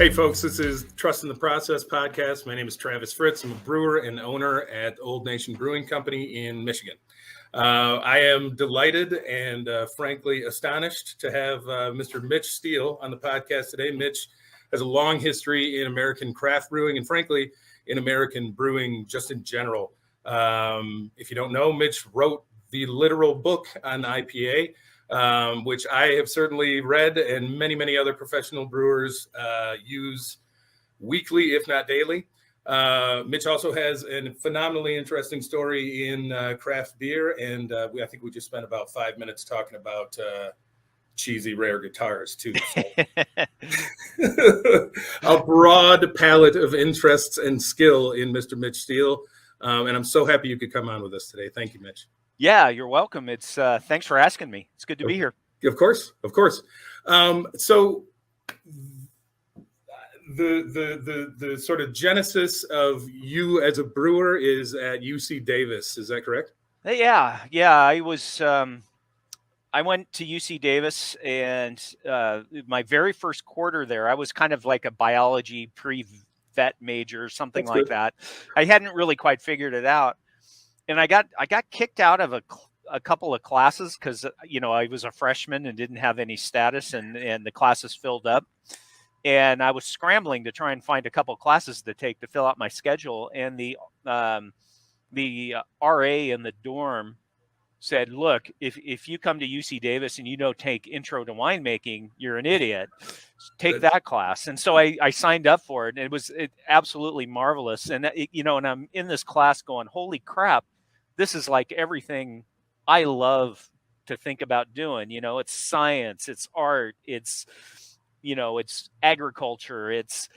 Hey, folks, this is Trust in the Process podcast. My name is Travis Fritz. I'm a brewer and owner at Old Nation Brewing Company in Michigan. I am delighted and frankly astonished to have Mr. Mitch Steele on the podcast today. Mitch has a long history in American craft brewing and frankly in American brewing just in general. If you don't know, Mitch wrote the literal book on IPA. Which I have certainly read and many, many other professional brewers use weekly, if not daily. Mitch also has a phenomenally interesting story in craft beer. And I think we just spent about 5 minutes talking about cheesy, rare guitars, too. So. A broad palette of interests and skill in Mr. Mitch Steele. And I'm so happy you could come on with us today. Thank you, Mitch. Yeah, you're welcome. It's thanks for asking me. It's good to be here. Of course. So the sort of genesis of you as a brewer is at UC Davis. Is that correct? Yeah. I was. I went to UC Davis, and my very first quarter there, I was kind of like a biology pre-vet major, something like that. I hadn't really quite figured it out. And I got kicked out of a couple of classes because, I was a freshman and didn't have any status, and the classes filled up. And I was scrambling to try and find a couple of classes to take to fill out my schedule. And the RA in the dorm said, "Look, if you come to UC Davis and you don't take Intro to Winemaking, you're an idiot. Take that class." And so I signed up for it, and it was absolutely marvelous. And and I'm in this class going, "Holy crap, this is like everything I love to think about doing." It's science, it's art, it's agriculture, it's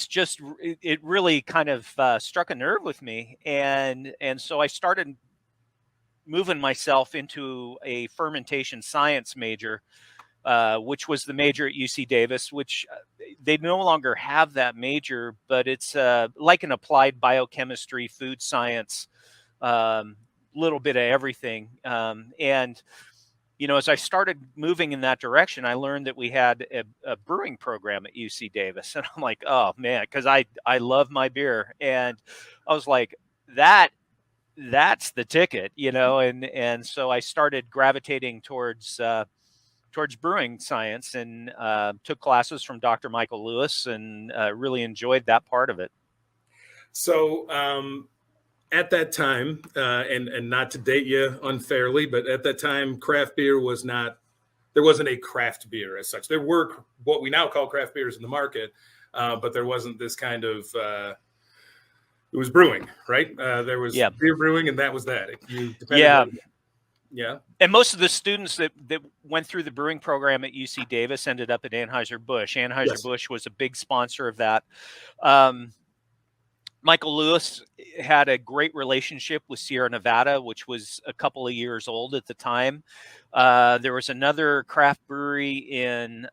just it really kind of struck a nerve with me, and so I started moving myself into a fermentation science major, which was the major at UC Davis, which they no longer have that major, but it's like an applied biochemistry, food science, little bit of everything. And as I started moving in that direction, I learned that we had a brewing program at UC Davis. And I'm like, oh man, because I love my beer. And I was like, that's the ticket, and so I started gravitating towards brewing science, and took classes from Dr. Michael Lewis, and really enjoyed that part of it. So at that time, and not to date you unfairly, but at that time, craft beer there wasn't a craft beer as such. There were what we now call craft beers in the market, but there wasn't this kind of it was brewing, right? There was beer brewing, and that was that. Yeah. And most of the students that went through the brewing program at UC Davis ended up at Anheuser-Busch. Anheuser-Busch was a big sponsor of that. Michael Lewis had a great relationship with Sierra Nevada, which was a couple of years old at the time. There was another craft brewery in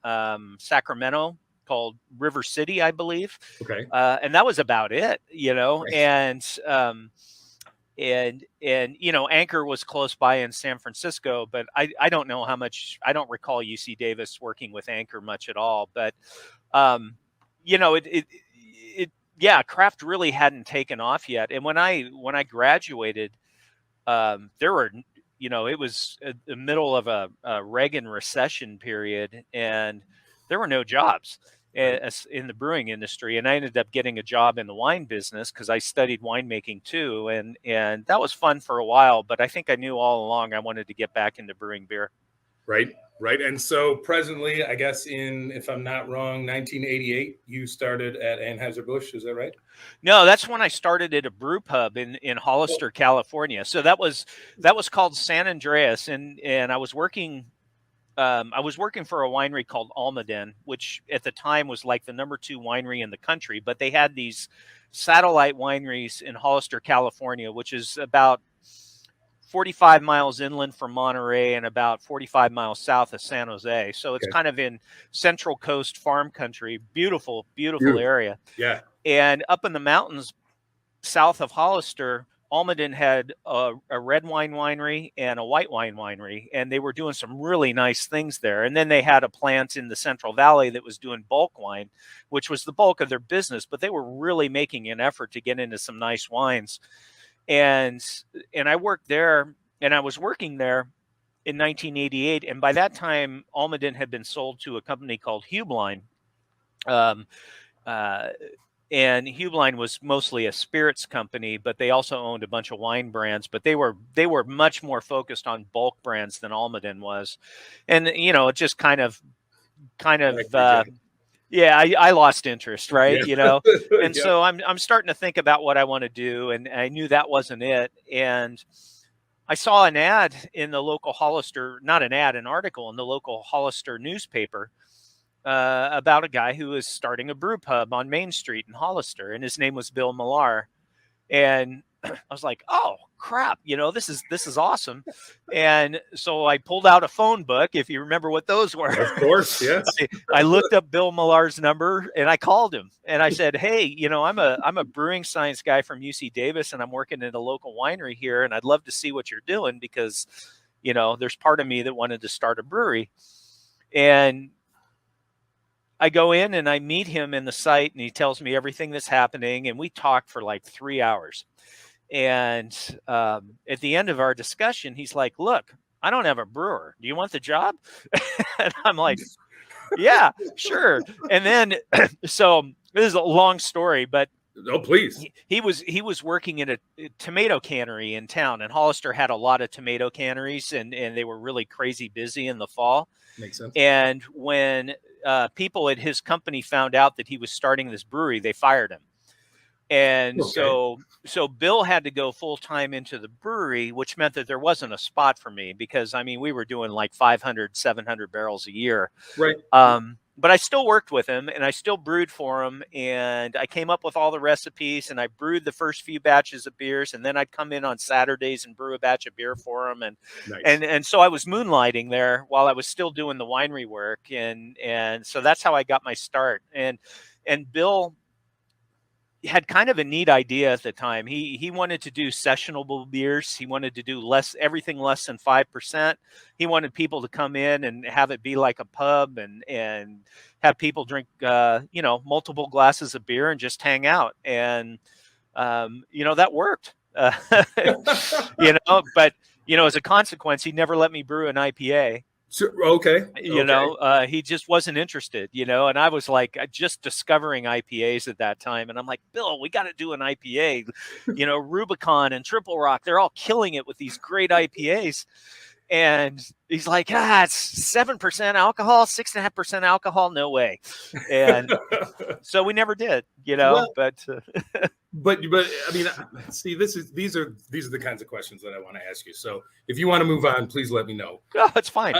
Sacramento called River City, I believe. Okay. And that was about it, Nice. and Anchor was close by in San Francisco, but I don't know how much. I don't recall UC Davis working with Anchor much at all, but craft really hadn't taken off yet. And when I graduated, there were, it was the middle of a Reagan recession period, and there were no jobs in the brewing industry. And I ended up getting a job in the wine business because I studied winemaking too. And that was fun for a while, but I think I knew all along I wanted to get back into brewing beer. Right. And so presently, I guess if I'm not wrong, 1988, you started at Anheuser-Busch. Is that right? No, that's when I started at a brew pub in Hollister, California. So that was called San Andreas. And I was working for a winery called Almaden, which at the time was like the number 2 winery in the country. But they had these satellite wineries in Hollister, California, which is about 45 miles inland from Monterey and about 45 miles south of San Jose. So it's kind of in Central Coast farm country. Beautiful area. Yeah. And up in the mountains south of Hollister Almaden had a red wine winery and a white wine winery, and they were doing some really nice things there. And then they had a plant in the Central Valley that was doing bulk wine, which was the bulk of their business, but they were really making an effort to get into some nice wines. And I worked there, and I was working there in 1988, and by that time, Almaden had been sold to a company called Hubline. And Hubline was mostly a spirits company, but they also owned a bunch of wine brands. But they were much more focused on bulk brands than Almaden was, and it just kind of yeah, I lost interest, right? Yeah. And Yeah. so I'm starting to think about what I want to do, and I knew that wasn't it. And I saw an ad in the local Hollister, not an ad, an article in the local Hollister newspaper about a guy who was starting a brew pub on Main Street in Hollister, and his name was Bill Millar. And I was like, oh crap, this is awesome. And so I pulled out a phone book, if you remember what those were. Of course, yes. I looked up Bill Millar's number and I called him and I said, hey, I'm a brewing science guy from UC Davis, and I'm working in a local winery here, and I'd love to see what you're doing because, there's part of me that wanted to start a brewery. And I go in and I meet him in the site, and he tells me everything that's happening. And we talked for like 3 hours. And at the end of our discussion, he's like, look, I don't have a brewer. Do you want the job? And I'm like, yeah, sure. And then, so this is a long story, but oh, please. He was working in a tomato cannery in town, and Hollister had a lot of tomato canneries, and they were really crazy busy in the fall. Makes sense. And when people at his company found out that he was starting this brewery, they fired him. And okay. So Bill had to go full time into the brewery, which meant that there wasn't a spot for me because, we were doing like 500, 700 barrels a year. Right. But I still worked with him, and I still brewed for him, and I came up with all the recipes, and I brewed the first few batches of beers, and then I'd come in on Saturdays and brew a batch of beer for him. And nice. and so I was moonlighting there while I was still doing the winery work. And so that's how I got my start. And Bill had kind of a neat idea at the time. He wanted to do sessionable beers. He wanted to do everything less than 5%. He wanted people to come in and have it be like a pub and have people drink, multiple glasses of beer and just hang out. And, that worked, but, as a consequence, he never let me brew an IPA. Okay. He just wasn't interested, and I was like just discovering IPAs at that time. And I'm like, Bill, we got to do an IPA, Rubicon and Triple Rock. They're all killing it with these great IPAs. And he's like, it's 7% alcohol, 6.5% alcohol. No way. And so we never did, well, but see, these are the kinds of questions that I want to ask you. So if you want to move on, please let me know. Oh, it's fine.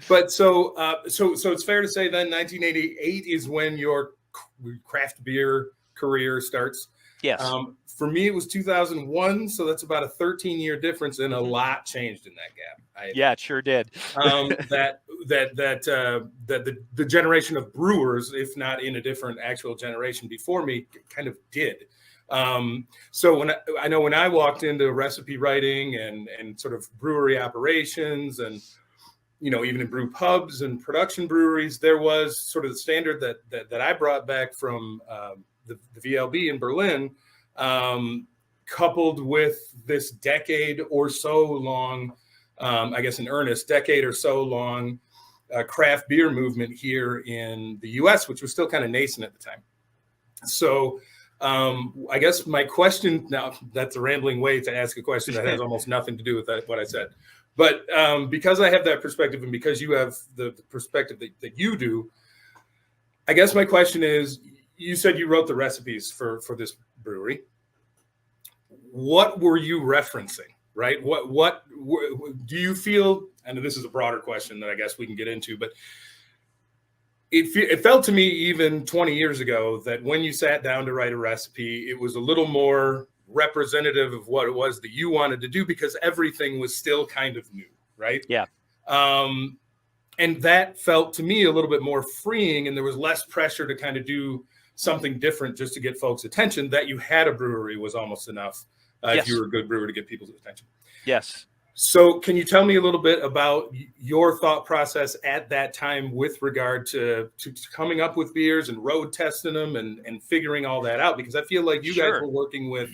But so it's fair to say then 1988 is when your craft beer career starts. Yes. For me, it was 2001, so that's about a 13-year difference, and a lot changed in that gap. Yeah, it sure did. The generation of brewers, if not in a different actual generation before me, kind of did. So when I walked into recipe writing and sort of brewery operations, and even in brew pubs and production breweries, there was sort of the standard that I brought back from the VLB in Berlin, coupled with this decade or so long, I guess in earnest, decade or so long craft beer movement here in the US, which was still kind of nascent at the time. So I guess my question, now that's a rambling way to ask a question that has almost nothing to do with what I said. But because I have that perspective, and because you have the perspective that you do, I guess my question is, you said you wrote the recipes for this brewery. What were you referencing, right? What do you feel? I know this is a broader question that I guess we can get into, but it felt to me even 20 years ago that when you sat down to write a recipe, it was a little more representative of what it was that you wanted to do, because everything was still kind of new, right? Yeah. And that felt to me a little bit more freeing, and there was less pressure to kind of do something different just to get folks' attention. That you had a brewery was almost enough. if you Yes. were a good brewer to get people's attention. Yes. So can you tell me a little bit about your thought process at that time with regard to coming up with beers and road testing them and figuring all that out? Because I feel like you guys Sure. were working with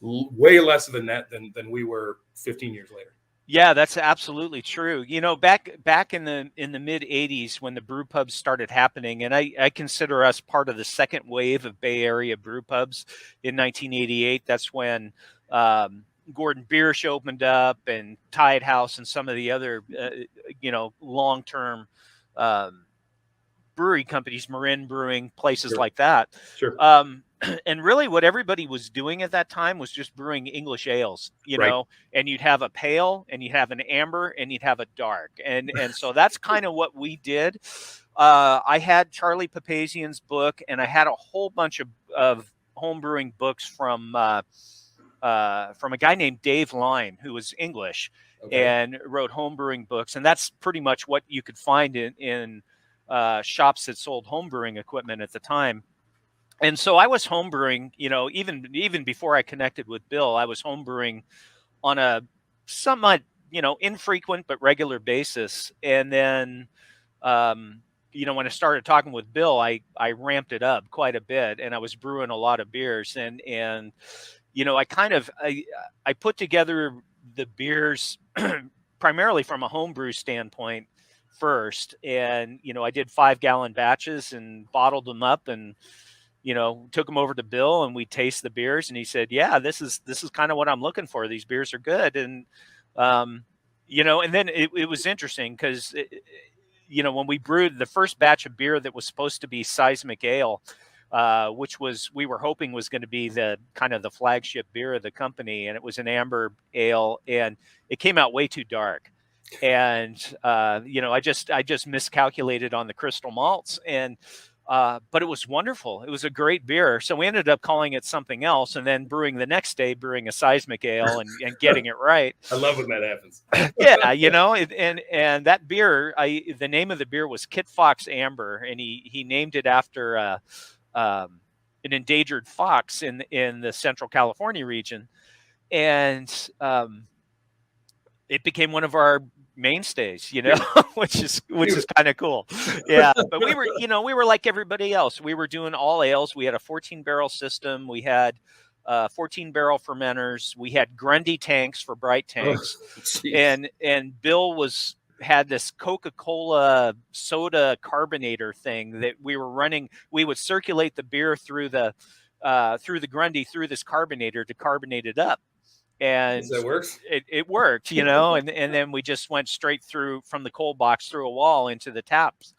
way less of a net than we were 15 years later. Yeah, that's absolutely true. You know, back in the mid '80s when the brew pubs started happening, and I consider us part of the second wave of Bay Area brew pubs in 1988. That's when Gordon Biersch opened up, and Tide House, and some of the other long term um, brewery companies, Marin Brewing, places Sure. like that. Sure. And really what everybody was doing at that time was just brewing English ales, Right. and you'd have a pale and you'd have an amber and you'd have a dark. And so that's kind of what we did. I had Charlie Papazian's book, and I had a whole bunch of home brewing books from a guy named Dave Line, who was English, Okay. and wrote home brewing books. And that's pretty much what you could find in shops that sold home brewing equipment at the time. And so I was home brewing, even before I connected with Bill, I was home brewing on a somewhat, infrequent but regular basis. And then, when I started talking with Bill, I ramped it up quite a bit, and I was brewing a lot of beers. And I put together the beers primarily from a homebrew standpoint first. And, I did 5-gallon batches and bottled them up, and took them over to Bill, and we taste the beers, and he said, yeah, this is kind of what I'm looking for. These beers are good. And, and then it was interesting because, when we brewed the first batch of beer that was supposed to be Seismic Ale, which we were hoping was going to be the kind of the flagship beer of the company. And it was an amber ale, and it came out way too dark. And, I just miscalculated on the crystal malts, but it was wonderful. It was a great beer. So we ended up calling it something else, and then brewing a Seismic Ale and getting it right. I love when that happens. Yeah, and that beer, the name of the beer was Kit Fox Amber, and he named it after an endangered fox in the Central California region. And it became one of our mainstays, which is kind of cool. Yeah, but we were like everybody else. We were doing all ales. We had a 14-barrel system. We had 14-barrel fermenters. We had Grundy tanks for bright tanks. And Bill had this Coca-Cola soda carbonator thing that we were running. We would circulate the beer through the Grundy through this carbonator to carbonate it up. And that works. It worked, and then we just went straight through from the cold box through a wall into the taps.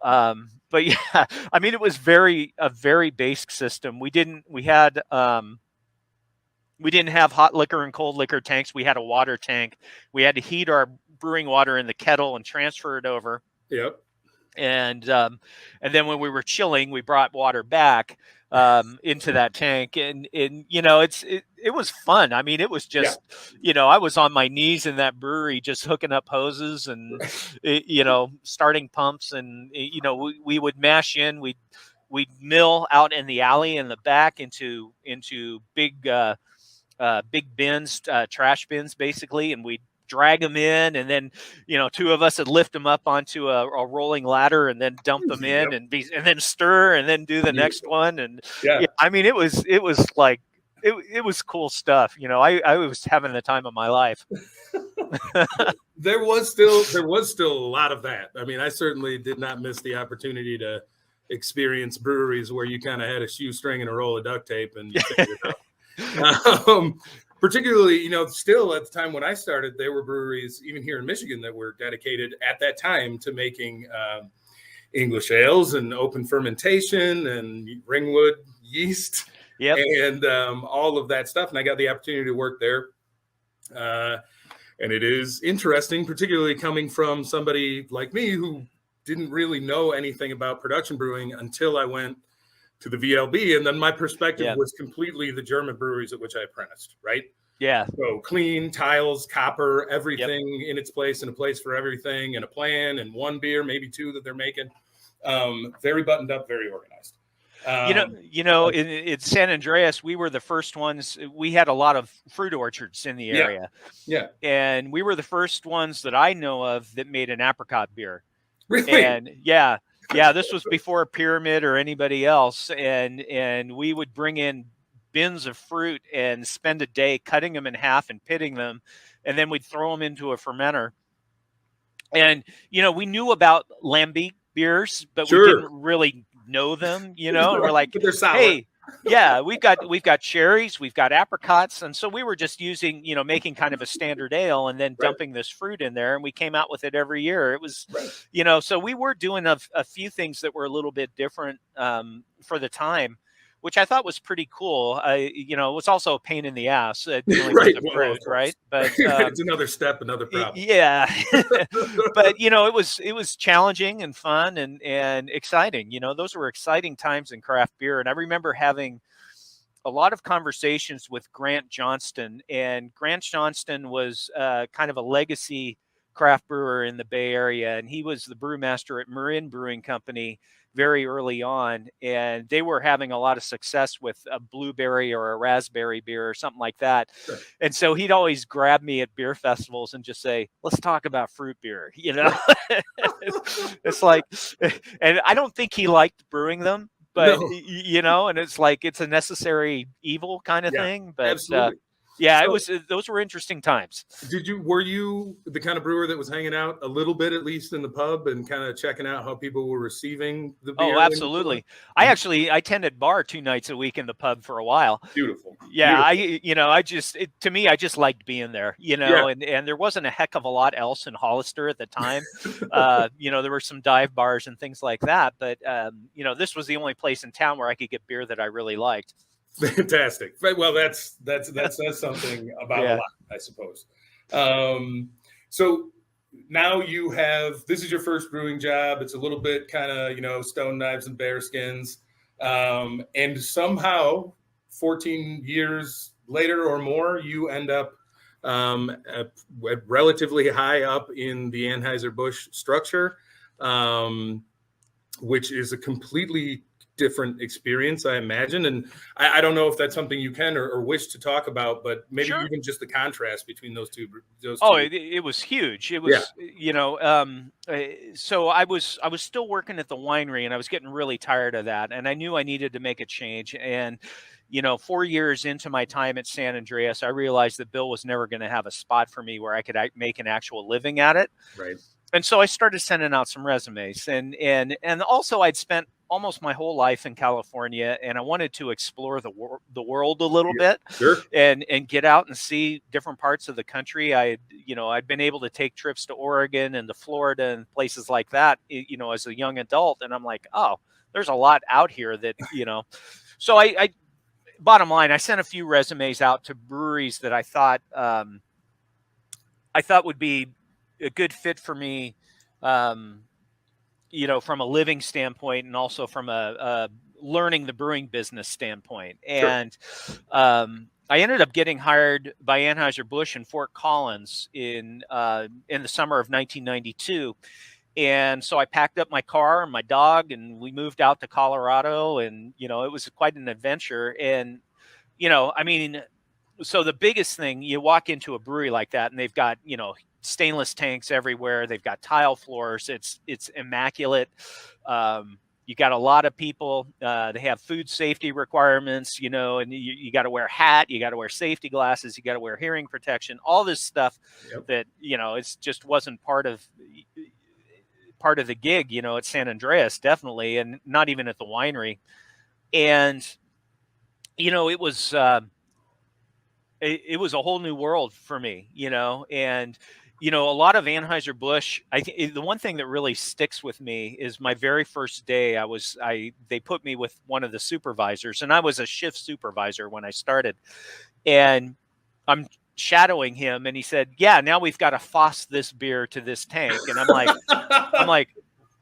But yeah, I mean, it was a very basic system. We didn't have hot liquor and cold liquor tanks. We had a water tank. We had to heat our brewing water in the kettle and transfer it over. Yep. And then when we were chilling, we brought water back into that tank, and it was fun. I mean, it was just, I was on my knees in that brewery, just hooking up hoses and, starting pumps, and, we would mash in, we'd mill out in the alley in the back into big bins, trash bins, basically. And we'd drag them in, and then, two of us would lift them up onto a rolling ladder and then dump them in, and then stir and then do the next one. And I mean, it was like, it was cool stuff. I was having the time of my life. There was still a lot of that. I mean, I certainly did not miss the opportunity to experience breweries where you kind of had a shoestring and a roll of duct tape and you figured it out. Particularly, still at the time when I started, there were breweries, even here in Michigan, that were dedicated at that time to making English ales and open fermentation and ringwood yeast. Yep. And all of that stuff. And I got the opportunity to work there. And it is interesting, particularly coming from somebody like me who didn't really know anything about production brewing until I went to the VLB. And then my perspective was completely the German breweries at which I apprenticed, right? Yeah. So clean, tiles, copper, everything in its place, and a place for everything, and a plan, and one beer, maybe two that they're making. Very buttoned up, very organized. In San Andreas, we were the first ones. We had a lot of fruit orchards in the area. Yeah. And we were the first ones that I know of that made an apricot beer. Really? And this was before Pyramid or anybody else. And we would bring in bins of fruit and spend a day cutting them in half and pitting them. And then we'd throw them into a fermenter. And, we knew about lambic beers, but we didn't really know them, and we're like, but they're sour. Hey, yeah, we've got cherries, we've got apricots. And so we were just using, making kind of a standard ale and then dumping this fruit in there. And we came out with it every year. It was, so we were doing a few things that were a little bit different for the time, which I thought was pretty cool. It was also a pain in the ass dealing with the fruit, right? But it's another step, another problem. Yeah, but it was challenging and fun and exciting. Those were exciting times in craft beer, and I remember having a lot of conversations with Grant Johnston, and Grant Johnston was kind of a legacy craft brewer in the Bay Area, and he was the brewmaster at Marin Brewing Company very early on, and they were having a lot of success with a blueberry or a raspberry beer or something like that. Sure. And so he'd always grab me at beer festivals and just say, let's talk about fruit beer. It's like, and I don't think he liked brewing them, but no. And it's like, it's a necessary evil kind of thing. But those were interesting times. Were you the kind of brewer that was hanging out a little bit, at least in the pub, and kind of checking out how people were receiving the beer? Oh, absolutely. I tended bar 2 nights a week in the pub for a while. Beautiful. Yeah. Beautiful. I just liked being there, and there wasn't a heck of a lot else in Hollister at the time. There were some dive bars and things like that, but this was the only place in town where I could get beer that I really liked. Fantastic. Well, that says something about a lot, I suppose. So now this is your first brewing job. It's a little bit kind of, stone knives and bear skins. And somehow 14 years later or more, you end up relatively high up in the Anheuser-Busch structure, which is a completely different experience, I imagine. And I don't know if that's something you can or wish to talk about, but maybe even just the contrast between those two. It was huge. It was, so I was still working at the winery, and I was getting really tired of that. And I knew I needed to make a change. And, 4 years into my time at San Andreas, I realized that Bill was never going to have a spot for me where I could make an actual living at it. Right. And so I started sending out some resumes, and also I'd spent almost my whole life in California, and I wanted to explore the world a little bit, and get out and see different parts of the country. I'd been able to take trips to Oregon and to Florida and places like that, as a young adult. And I'm like, oh, there's a lot out here that, so I bottom line, I sent a few resumes out to breweries that I thought would be a good fit for me, from a living standpoint, and also from a learning the brewing business standpoint. And I ended up getting hired by Anheuser-Busch in Fort Collins in the summer of 1992. And so I packed up my car and my dog, and we moved out to Colorado, and, it was quite an adventure. And, so the biggest thing, you walk into a brewery like that, and they've got, stainless tanks everywhere. They've got tile floors. It's immaculate. You got a lot of people. They have food safety requirements, and you got to wear a hat. You got to wear safety glasses. You got to wear hearing protection. All this stuff that it just wasn't part of the gig. At San Andreas, definitely, and not even at the winery. And it was a whole new world for me. And a lot of Anheuser-Busch, I think the one thing that really sticks with me is my very first day. They put me with one of the supervisors, and I was a shift supervisor when I started, and I'm shadowing him, and he said, "Yeah, now we've got to FOS this beer to this tank." And I'm like,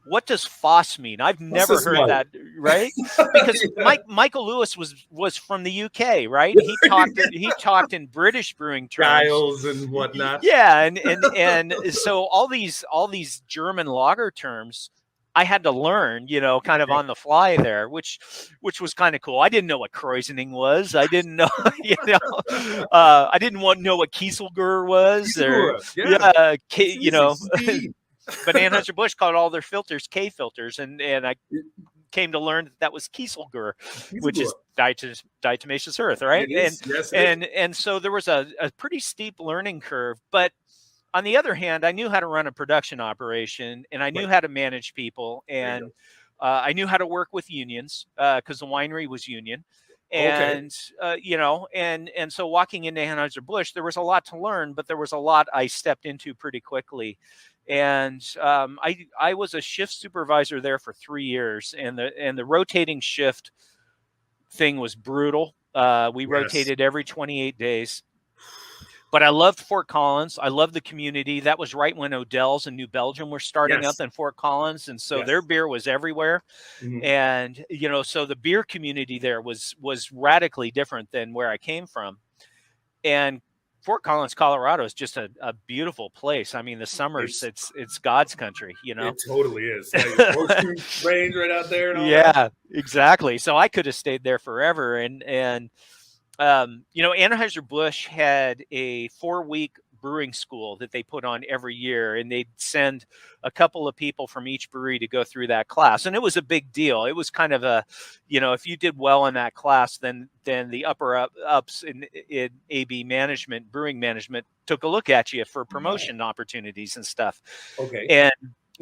what does FOS mean? I've never heard that, right? Because Michael Lewis was from the UK, right? He talked in British brewing terms, styles and whatnot. Yeah, and so all these German lager terms, I had to learn, kind of on the fly there, which was kind of cool. I didn't know what krausening was. I didn't know, I didn't know what Kieselguhr was, or Yeah. But Anheuser-Busch called all their filters K filters, and I came to learn that was Kieselguhr, which is diatomaceous earth, right? It is. Yes, it is. And so there was a pretty steep learning curve, but on the other hand, I knew how to run a production operation, and I knew how to manage people, and I knew how to work with unions because the winery was union. And and so walking into Anheuser-Busch, there was a lot to learn, but there was a lot I stepped into pretty quickly. And I was a shift supervisor there for 3 years, and the rotating shift thing was brutal. We rotated every 28 days. But I loved Fort Collins. I loved the community. That was right when Odell's and New Belgium were starting up in Fort Collins. And so their beer was everywhere. Mm-hmm. And, so the beer community there was radically different than where I came from. And Fort Collins, Colorado is just a beautiful place. I mean, the summers, it's God's country, It totally is. Like, range right out there. And all that. Exactly. So I could have stayed there forever. And Anheuser-Busch had a 4-week brewing school that they put on every year, and they'd send a couple of people from each brewery to go through that class. And it was a big deal. It was kind of a, if you did well in that class, then the ups in AB management, brewing management, took a look at you for promotion opportunities and stuff. Okay. And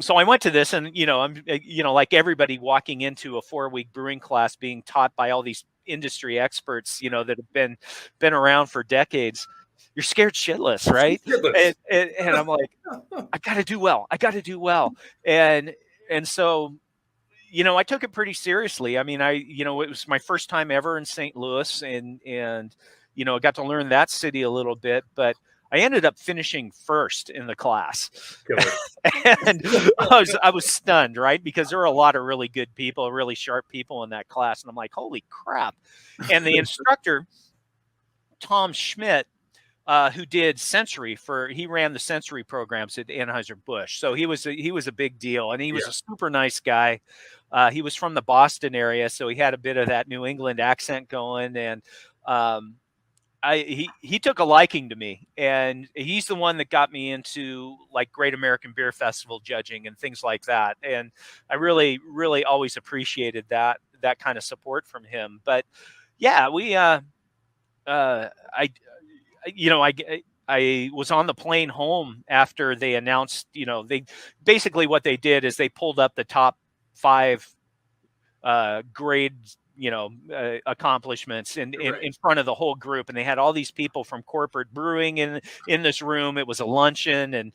so I went to this, and I'm like everybody walking into a 4-week brewing class being taught by all these industry experts, that have been around for decades. You're scared shitless, right? And I'm like, I got to do well. And so, I took it pretty seriously. I mean, it was my first time ever in St. Louis, and I got to learn that city a little bit, but I ended up finishing first in the class. And I was stunned, right? Because there were a lot of really good people, really sharp people in that class. And I'm like, holy crap. And the instructor, Tom Schmidt, who did Sensory he ran the Sensory programs at Anheuser-Busch. So he was a big deal, and he was a super nice guy. He was from the Boston area, so he had a bit of that New England accent going, and he took a liking to me, and he's the one that got me into like Great American Beer Festival judging and things like that. And I really, really always appreciated that kind of support from him. But yeah, I was on the plane home after they announced, they basically what they did is they pulled up the top 5 grades, accomplishments in front of the whole group, and they had all these people from corporate brewing in this room. It was a luncheon, and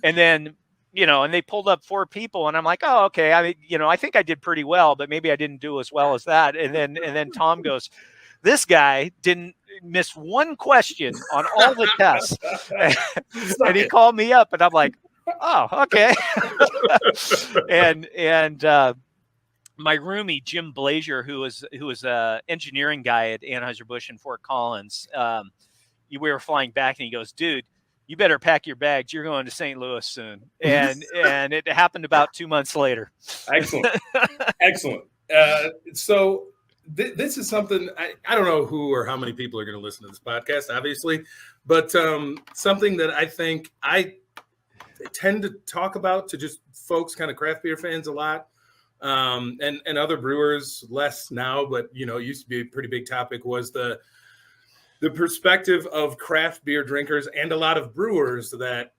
then and they pulled up 4 people, and I'm like, oh, okay, I think I did pretty well, but maybe I didn't do as well as that. And then Tom goes, this guy didn't miss one question on all the tests, and he called me up, and I'm like, oh, okay. and my roomie, Jim Blazier, who was a engineering guy at Anheuser-Busch in Fort Collins, we were flying back, and he goes, dude, you better pack your bags. You're going to St. Louis soon. And it happened about 2 months later. Excellent. So this is something, I don't know who or how many people are going to listen to this podcast, obviously, but something that I think I tend to talk about to just folks, kind of craft beer fans a lot. And other brewers less now, but used to be a pretty big topic, was the perspective of craft beer drinkers and a lot of brewers that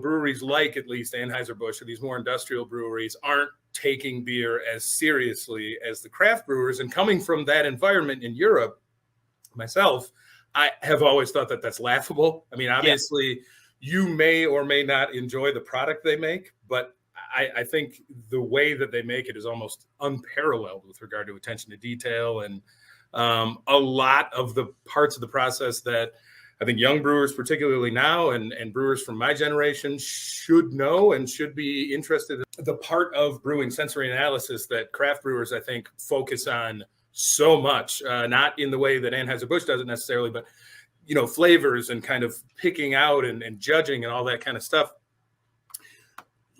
breweries like, at least Anheuser-Busch, or these more industrial breweries, aren't taking beer as seriously as the craft brewers. And coming from that environment in Europe, myself, I have always thought that that's laughable. I mean, obviously, you may or may not enjoy the product they make, but I think the way that they make it is almost unparalleled with regard to attention to detail, and a lot of the parts of the process that I think young brewers, particularly now, and brewers from my generation, should know and should be interested in. The part of brewing sensory analysis that craft brewers, I think, focus on so much, not in the way that Anheuser-Busch does it necessarily, but flavors and kind of picking out and judging and all that kind of stuff.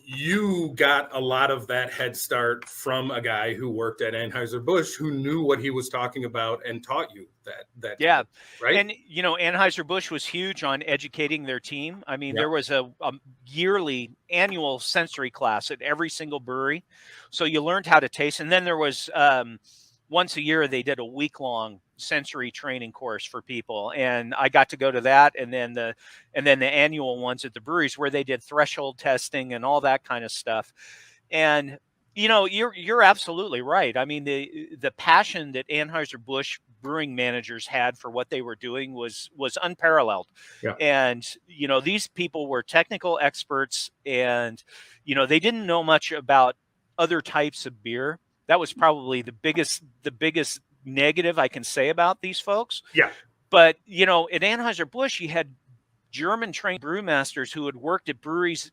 you got a lot of that head start from a guy who worked at Anheuser-Busch, who knew what he was talking about and taught you that Yeah. right? And, Anheuser-Busch was huge on educating their team. I mean, Yeah. there was a yearly annual sensory class at every single brewery. So you learned how to taste. And then there was once a year, they did a week-long sensory training course for people. And I got to go to that. And then the annual ones at the breweries where they did threshold testing and all that kind of stuff. And you're absolutely right. I mean, the passion that Anheuser-Busch brewing managers had for what they were doing was unparalleled. Yeah. And these people were technical experts, and they didn't know much about other types of beer. That was probably the biggest negative I can say about these folks. Yeah. But at Anheuser-Busch, you had German trained brewmasters who had worked at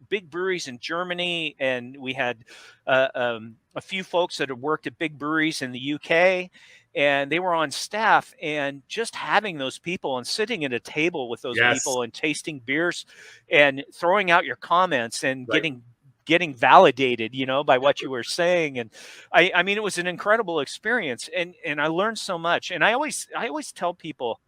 big breweries in Germany, and we had a few folks that had worked at big breweries in the UK, and they were on staff. And just having those people and sitting at a table with those Yes. people and tasting beers and throwing out your comments and Right. getting validated, by what you were saying. And I mean, it was an incredible experience, and I learned so much. And I always tell people,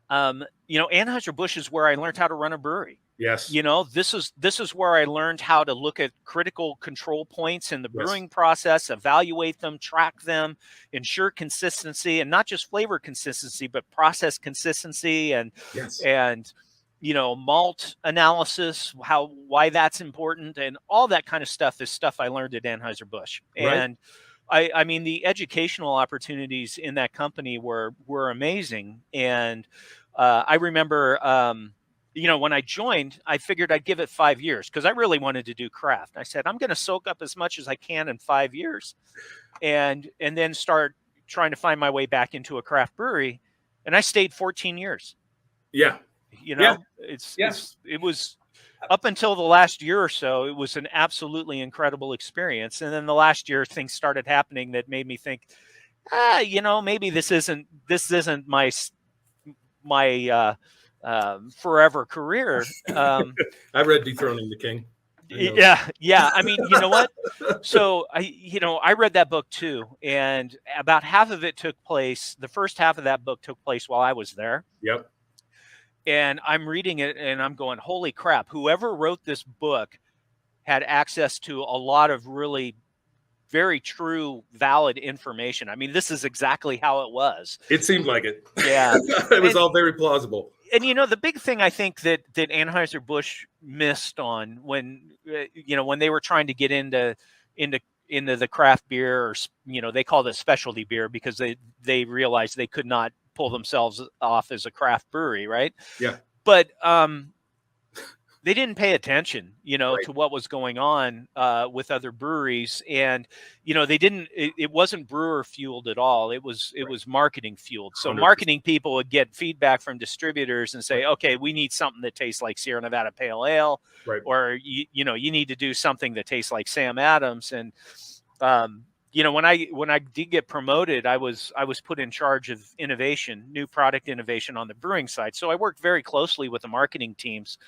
Anheuser-Busch is where I learned how to run a brewery. Yes. This is where I learned how to look at critical control points in the Yes. brewing process, evaluate them, track them, ensure consistency, and not just flavor consistency, but process consistency and Yes. Malt analysis, why that's important, and all that kind of stuff is stuff I learned at Anheuser-Busch. Right. And I mean, the educational opportunities in that company were amazing. And I remember, when I joined, I figured I'd give it 5 years because I really wanted to do craft. I said, I'm going to soak up as much as I can in 5 years and then start trying to find my way back into a craft brewery. And I stayed 14 years. Yeah. It was up until the last year or so, it was an absolutely incredible experience. And then the last year, things started happening that made me think, maybe this isn't my forever career. I read Dethroning the King. Yeah. I mean, you know what? So I read that book too, and about half of it took place. The first half of that book took place while I was there. Yep. And I'm reading it and I'm going, holy crap, whoever wrote this book had access to a lot of really very true, valid information. I mean, this is exactly how it was. It seemed like it. Yeah. It was all very plausible. And, the big thing I think that Anheuser-Busch missed on when they were trying to get into the craft beer, or, they called it specialty beer because they realized they could not pull themselves off as a craft brewery, right? Yeah. But they didn't pay attention, Right. to what was going on with other breweries, and they didn't. It wasn't brewer fueled at all. It was marketing fueled. So 100%. marketing people would get feedback from distributors and say, okay, we need something that tastes like Sierra Nevada Pale Ale, Right. or you need to do something that tastes like Sam Adams. And when I did get promoted, I was put in charge of innovation, new product innovation on the brewing side. So I worked very closely with the marketing teams.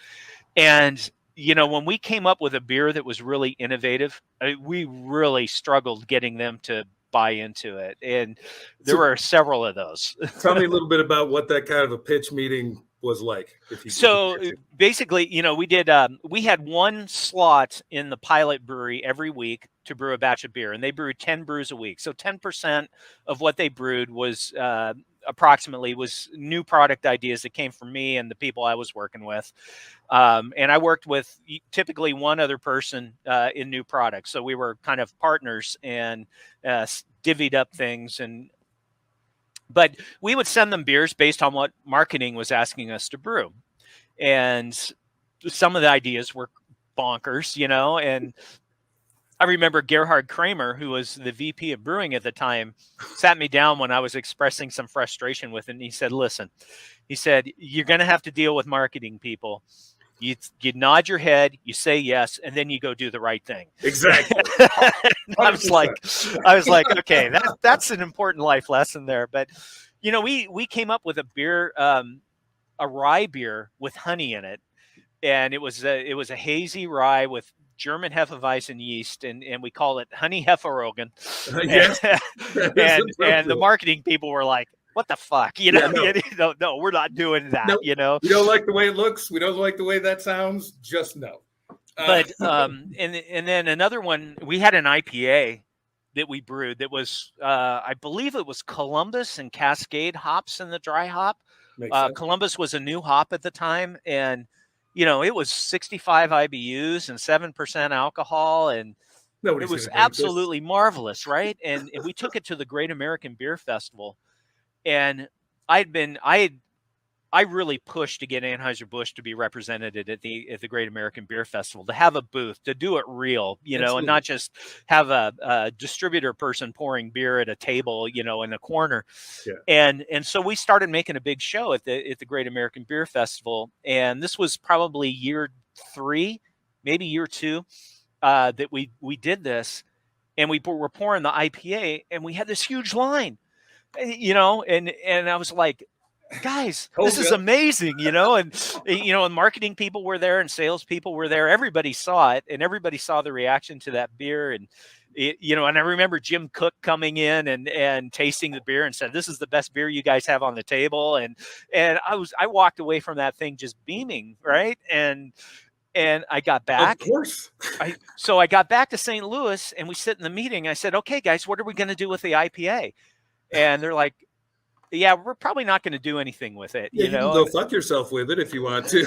And, when we came up with a beer that was really innovative, we really struggled getting them to buy into it. And there were several of those. Tell me a little bit about what that kind of a pitch meeting was like. Basically, we had one slot in the pilot brewery every week to brew a batch of beer, and they brewed 10 brews a week. So 10% of what they brewed was approximately new product ideas that came from me and the people I was working with. And I worked with typically one other person in new products. So we were kind of partners and divvied up things. But we would send them beers based on what marketing was asking us to brew. And some of the ideas were bonkers, and I remember Gerhard Kramer, who was the VP of brewing at the time, sat me down when I was expressing some frustration with it. And he said, listen, you're going to have to deal with marketing people. You nod your head, you say yes, and then you go do the right thing. Exactly. I was like, okay, that's an important life lesson there. But, we came up with a beer, a rye beer with honey in it. And it was a hazy rye with German Hefeweizen yeast, and we call it Honey Heferogen. Yes. And the marketing people were like, "What the fuck?" You know, no, we're not doing that. Nope. You know, we don't like the way it looks. We don't like the way that sounds. Just no. But and then another one, we had an IPA that we brewed that was, I believe it was Columbus and Cascade hops in the dry hop. Columbus was a new hop at the time, and it was 65 IBUs and 7% alcohol, and it was absolutely marvelous, right? And we took it to the Great American Beer Festival, and I really pushed to get Anheuser-Busch to be represented at the Great American Beer Festival, to have a booth, to do it real, and not just have a distributor person pouring beer at a table, in a corner. Yeah. And so we started making a big show at the Great American Beer Festival, and this was probably year 3, maybe year 2, that we did this, and we were pouring the IPA, and we had this huge line, and I was like, guys, this is amazing, and marketing people were there and sales people were there. Everybody saw it, and everybody saw the reaction to that beer. And, and I remember Jim Cook coming in and tasting the beer and said, "This is the best beer you guys have on the table." And I walked away from that thing just beaming. Right. And I got back. Of course. So I got back to St. Louis, and we sit in the meeting. I said, "Okay, guys, what are we going to do with the IPA?" And they're like, "Yeah, we're probably not going to do anything with it." Yeah, you can go fuck yourself with it if you want to.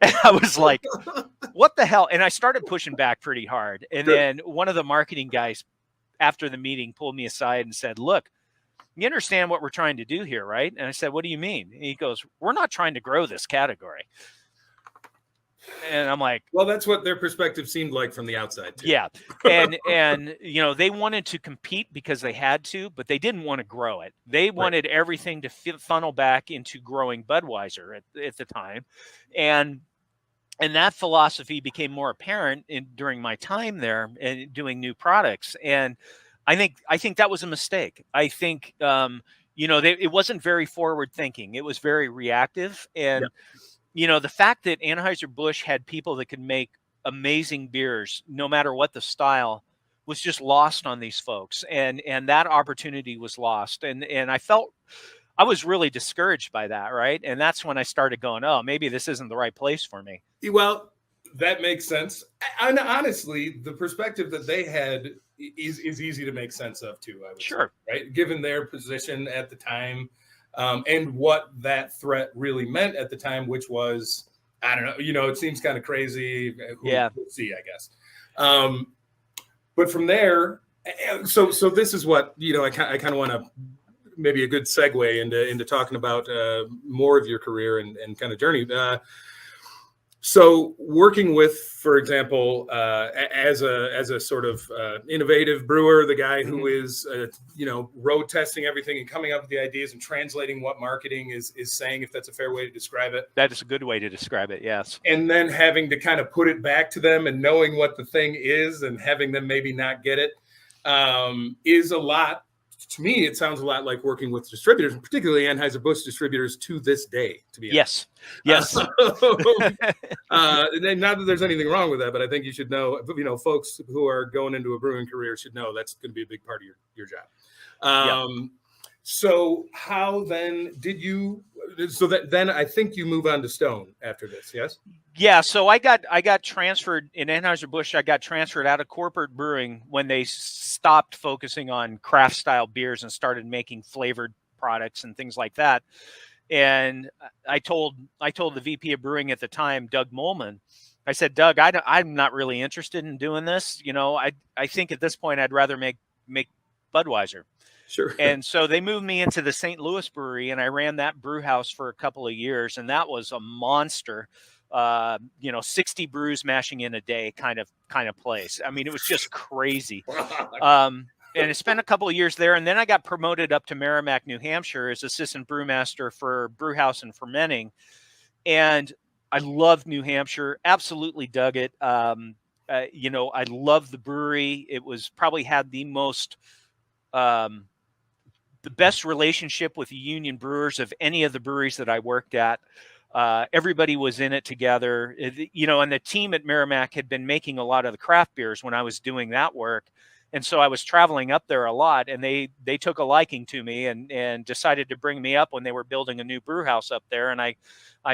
And I was like, "What the hell?" And I started pushing back pretty hard. And then one of the marketing guys after the meeting pulled me aside and said, "Look, you understand what we're trying to do here, right?" And I said, "What do you mean?" And he goes, "We're not trying to grow this category." And I'm like, well, that's what their perspective seemed like from the outside too. Yeah. And they wanted to compete because they had to, but they didn't want to grow it. They wanted everything to funnel back into growing Budweiser at the time. And that philosophy became more apparent during my time there and doing new products. And I think that was a mistake. I think, it wasn't very forward thinking. It was very reactive. And, the fact that Anheuser-Busch had people that could make amazing beers, no matter what the style, was just lost on these folks. And that opportunity was lost. And I felt I was really discouraged by that. Right. And that's when I started going, oh, maybe this isn't the right place for me. Well, that makes sense. And honestly, the perspective that they had is easy to make sense of too. I would say, right. Given their position at the time. And what that threat really meant at the time, which was, I don't know, it seems kind of crazy. We'll see, I guess. But from there, so this is what, I kind of want to maybe a good segue into talking about more of your career and kind of journey. So working with, for example, as a sort of innovative brewer, the guy who is, road testing everything and coming up with the ideas and translating what marketing is saying, if that's a fair way to describe it. That is a good way to describe it, yes. And then having to kind of put it back to them and knowing what the thing is and having them maybe not get it is a lot. To me, it sounds a lot like working with distributors, and particularly Anheuser-Busch distributors to this day, to be honest. Yes. Not that there's anything wrong with that, but I think you should know, folks who are going into a brewing career should know that's going to be a big part of your job. So how then did you, then I think you move on to Stone after this, yes? Yeah, so I got transferred in Anheuser-Busch. I got transferred out of corporate brewing when they stopped focusing on craft style beers and started making flavored products and things like that. And I told the VP of brewing at the time, Doug Molman, I said, "Doug, I'm not really interested in doing this. I think at this point I'd rather make Budweiser." Sure. And so they moved me into the St. Louis brewery, and I ran that brew house for a couple of years, and that was a monster. 60 brews mashing in a day kind of place. I mean, it was just crazy. And I spent a couple of years there, and then I got promoted up to Merrimack, New Hampshire as assistant brewmaster for brewhouse and fermenting. And I loved New Hampshire, absolutely dug it. I loved the brewery. It was probably had the most, the best relationship with the union brewers of any of the breweries that I worked at. Everybody was in it together, and the team at Merrimack had been making a lot of the craft beers when I was doing that work. And so I was traveling up there a lot, and they took a liking to me and decided to bring me up when they were building a new brew house up there. And I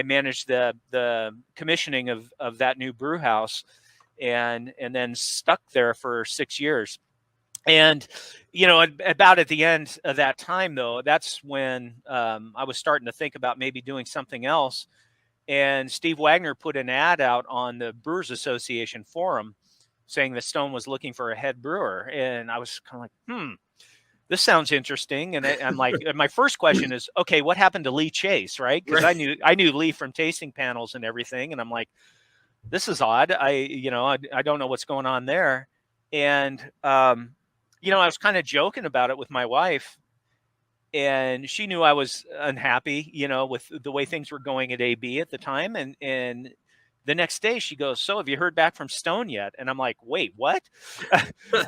managed the commissioning of that new brew house, and then stuck there for 6 years. And, about at the end of that time, though, that's when I was starting to think about maybe doing something else. And Steve Wagner put an ad out on the Brewers Association forum saying that Stone was looking for a head brewer. And I was kind of like, this sounds interesting. And I'm like, my first question is, okay, what happened to Lee Chase, right? Because I knew Lee from tasting panels and everything. And I'm like, this is odd. I don't know what's going on there. And, I was kind of joking about it with my wife, and she knew I was unhappy, with the way things were going at AB at the time. And the next day she goes, "So have you heard back from Stone yet?" And I'm like, "Wait, what?"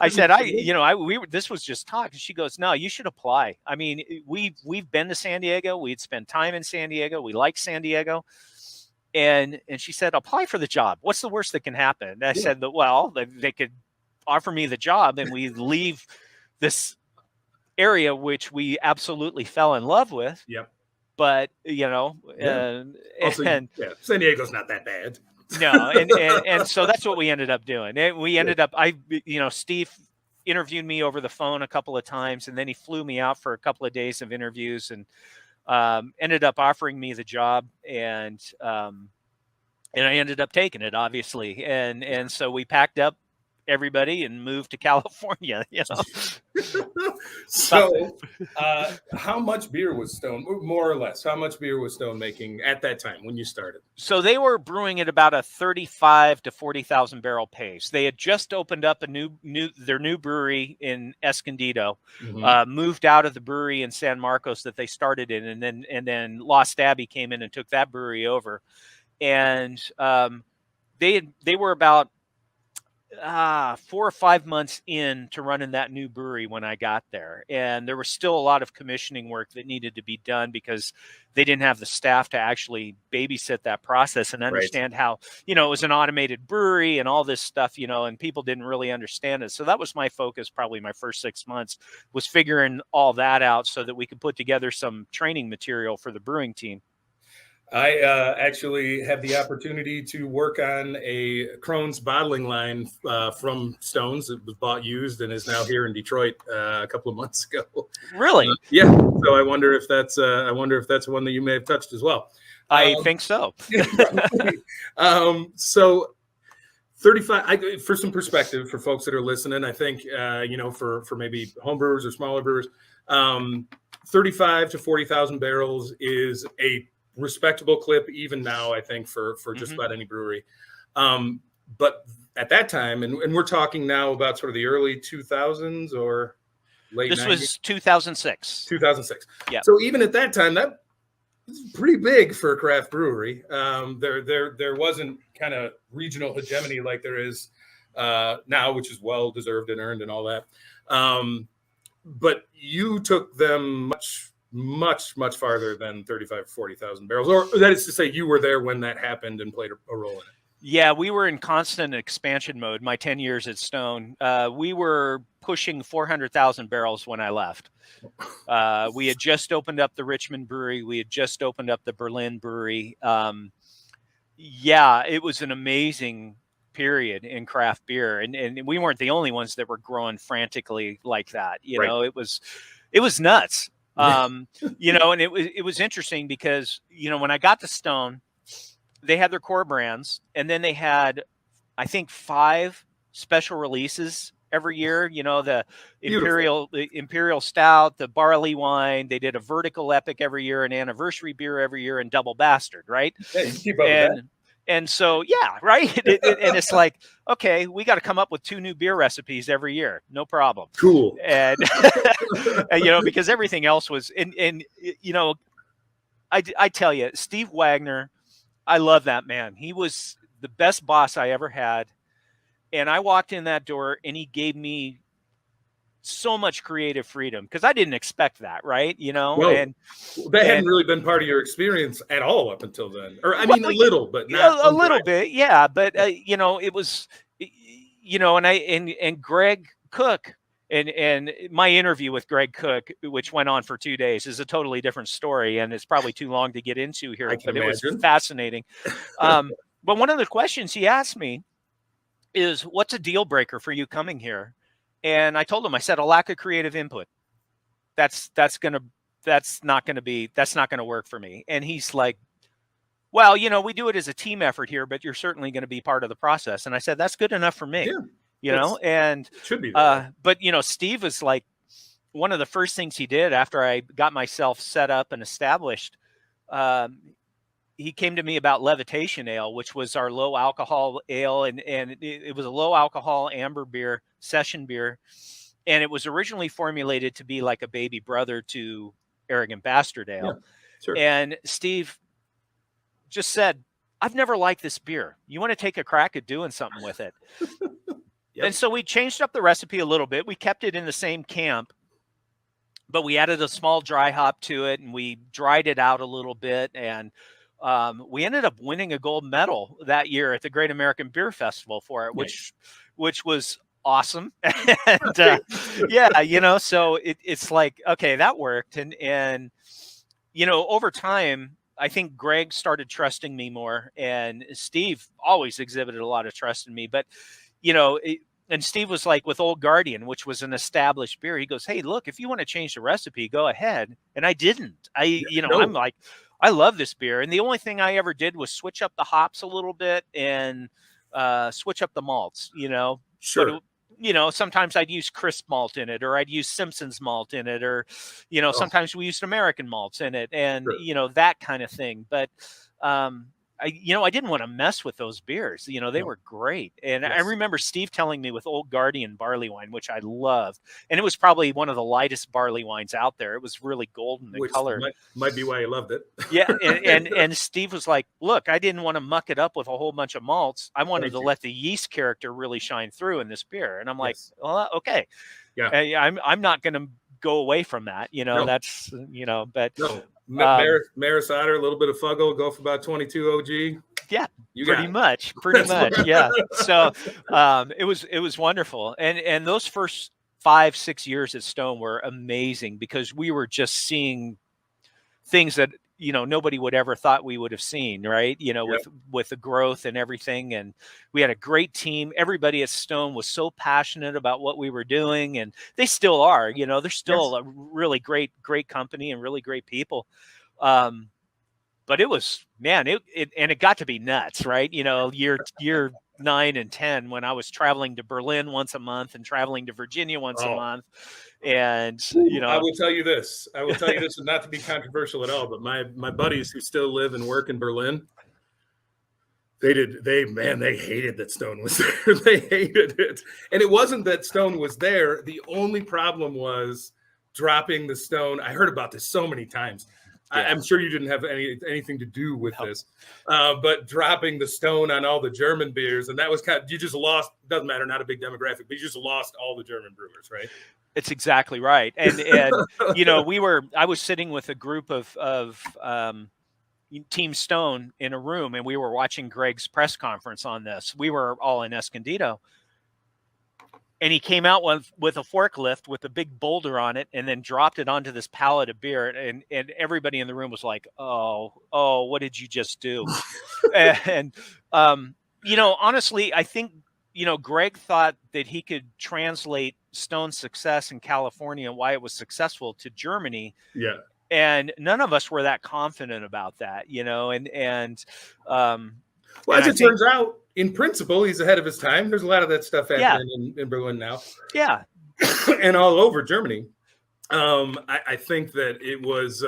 I said, this was just talk. And she goes, "No, you should apply. I mean, we've been to San Diego. We'd spent time in San Diego. We like San Diego." And she said, "Apply for the job. What's the worst that can happen?" And I said that, well, they could offer me the job and we leave this area, which we absolutely fell in love with. Yep. But, Also, San Diego's not that bad. No. And so that's what we ended up doing. And we ended up, Steve interviewed me over the phone a couple of times, and then he flew me out for a couple of days of interviews, and ended up offering me the job. And I ended up taking it, obviously. And so we packed up everybody and moved to California. So how much beer was Stone, more or less, how much beer was Stone making at that time when you started? So they were brewing at about a 35 to 40,000 barrel pace. They had just opened up their new brewery in Escondido, moved out of the brewery in San Marcos that they started in, and then Lost Abbey came in and took that brewery over. And they were about 4 or 5 months in to running that new brewery when I got there. And there was still a lot of commissioning work that needed to be done because they didn't have the staff to actually babysit that process and understand how, it was an automated brewery and all this stuff, and people didn't really understand it. So that was my focus. Probably my first 6 months was figuring all that out so that we could put together some training material for the brewing team. I actually had the opportunity to work on a Crohn's bottling line from Stone's. It was bought used and is now here in Detroit a couple of months ago. Really? Yeah. So I wonder if that's one that you may have touched as well. I think so. So 35. For some perspective for folks that are listening, I think for maybe home brewers or smaller brewers, 35 to 40,000 barrels is a respectable clip even now, I think, for just about any brewery. But at that time, and we're talking now about sort of the early 2000s or late 90s. This was 2006. 2006. Yeah. So even at that time, that was pretty big for a craft brewery. There wasn't kind of regional hegemony like there is now, which is well deserved and earned and all that. But you took them much farther than 35, 40,000 barrels, or that is to say you were there when that happened and played a role in it. Yeah, we were in constant expansion mode. My 10 years at Stone, we were pushing 400,000 barrels when I left. We had just opened up the Richmond brewery. We had just opened up the Berlin brewery. It was an amazing period in craft beer. And we weren't the only ones that were growing frantically like that. It was nuts. And it was interesting because, when I got to Stone, they had their core brands, and then they had, I think, 5 special releases every year. The Imperial Stout, the barley wine. They did a vertical epic every year, an anniversary beer every year, and double bastard, right? Yeah, you keep up with that. And so, yeah, right. And it's like, okay, we got to come up with 2 new beer recipes every year. No problem. Cool. And, because everything else was, I tell you, Steve Wagner, I love that man. He was the best boss I ever had. And I walked in that door and he gave me so much creative freedom because I didn't expect that, right? Well, and that hadn't really been part of your experience at all up until then. Or I well, mean, a little, but yeah, not a little undrive. bit, yeah. But it was, and Greg Cook. And my interview with Greg Cook, which went on for 2 days, is a totally different story, and it's probably too long to get into here. I can But it was imagine. fascinating. But one of the questions he asked me is, "What's a deal breaker for you coming here?" And I told him, I said, "A lack of creative input. That's not gonna work for me." And he's like, "Well, we do it as a team effort here, but you're certainly going to be part of the process." And I said, "That's good enough for me." Yeah, And it should be that way. but Steve was like, one of the first things he did after I got myself set up and established, um, he came to me about Levitation Ale, which was our low alcohol ale, and it was a low alcohol amber beer, session beer, and it was originally formulated to be like a baby brother to Arrogant Bastard Ale. Yeah, sure. And Steve just said, "I've never liked this beer. You want to take a crack at doing something with it?" Yep. And so we changed up the recipe a little bit. We kept it in the same camp, but we added a small dry hop to it, and we dried it out a little bit. And we ended up winning a gold medal that year at the Great American Beer Festival for it, Nice. which was awesome. And yeah, so it's like, okay, that worked. And over time, I think Greg started trusting me more, and Steve always exhibited a lot of trust in me. But and Steve was like, with Old Guardian, which was an established beer, he goes, "Hey, look, if you want to change the recipe, go ahead." And I didn't. No. I'm like, I love this beer, and the only thing I ever did was switch up the hops a little bit and switch up the malts. Sure. But sometimes I'd use crisp malt in it, or I'd use Simpson's malt in it, or sometimes we used American malts in it, and Sure. that kind of thing. But I didn't want to mess with those beers. They No. were great. And I Yes. remember Steve telling me with Old Guardian barley wine, which I loved, and it was probably one of the lightest barley wines out there. It was really golden in Which color. might be why you loved it. Yeah, and Steve was like, "Look, I didn't want to muck it up with a whole bunch of malts. I wanted Thank to you. let the yeast character really shine through in this beer." And I'm like, Yes. "Well, okay, Yeah. I'm not going to go away from that, No. That's but No. Maris Otter, a little bit of Fuggle, go for about 22 OG. yeah, You got pretty it. much, yeah. So it was wonderful, and those first 5-6 years at Stone were amazing because we were just seeing things that nobody would ever thought we would have seen, right? Yep. With the growth and everything. And we had a great team. Everybody at Stone was so passionate about what we were doing, and they still are. They're still Yes. a really great company and really great people. But it was, man, it got to be nuts, right? Year 9 and 10, when I was traveling to Berlin once a month and traveling to Virginia once a month. And I will tell you this. And not to be controversial at all, but my buddies who still live and work in Berlin, they hated that Stone was there. They hated it. And it wasn't that Stone was there. The only problem was dropping the Stone. I heard about this so many times. Yeah. I'm sure you didn't have anything to do with this, but dropping the Stone on all the German beers, and that was you just lost. Doesn't matter, not a big demographic, but you just lost all the German brewers, right? It's exactly right. And I was sitting with a group of Team Stone in a room, and we were watching Greg's press conference on this. We were all in Escondido. And he came out with a forklift with a big boulder on it, and then dropped it onto this pallet of beer. And everybody in the room was like, oh, what did you just do? And, honestly, I think, Greg thought that he could translate Stone's success in California and why it was successful to Germany. Yeah. And none of us were that confident about that, well, as it turns out, in principle, he's ahead of his time. There's a lot of that stuff happening in Berlin now. Yeah. And all over Germany. I think that it was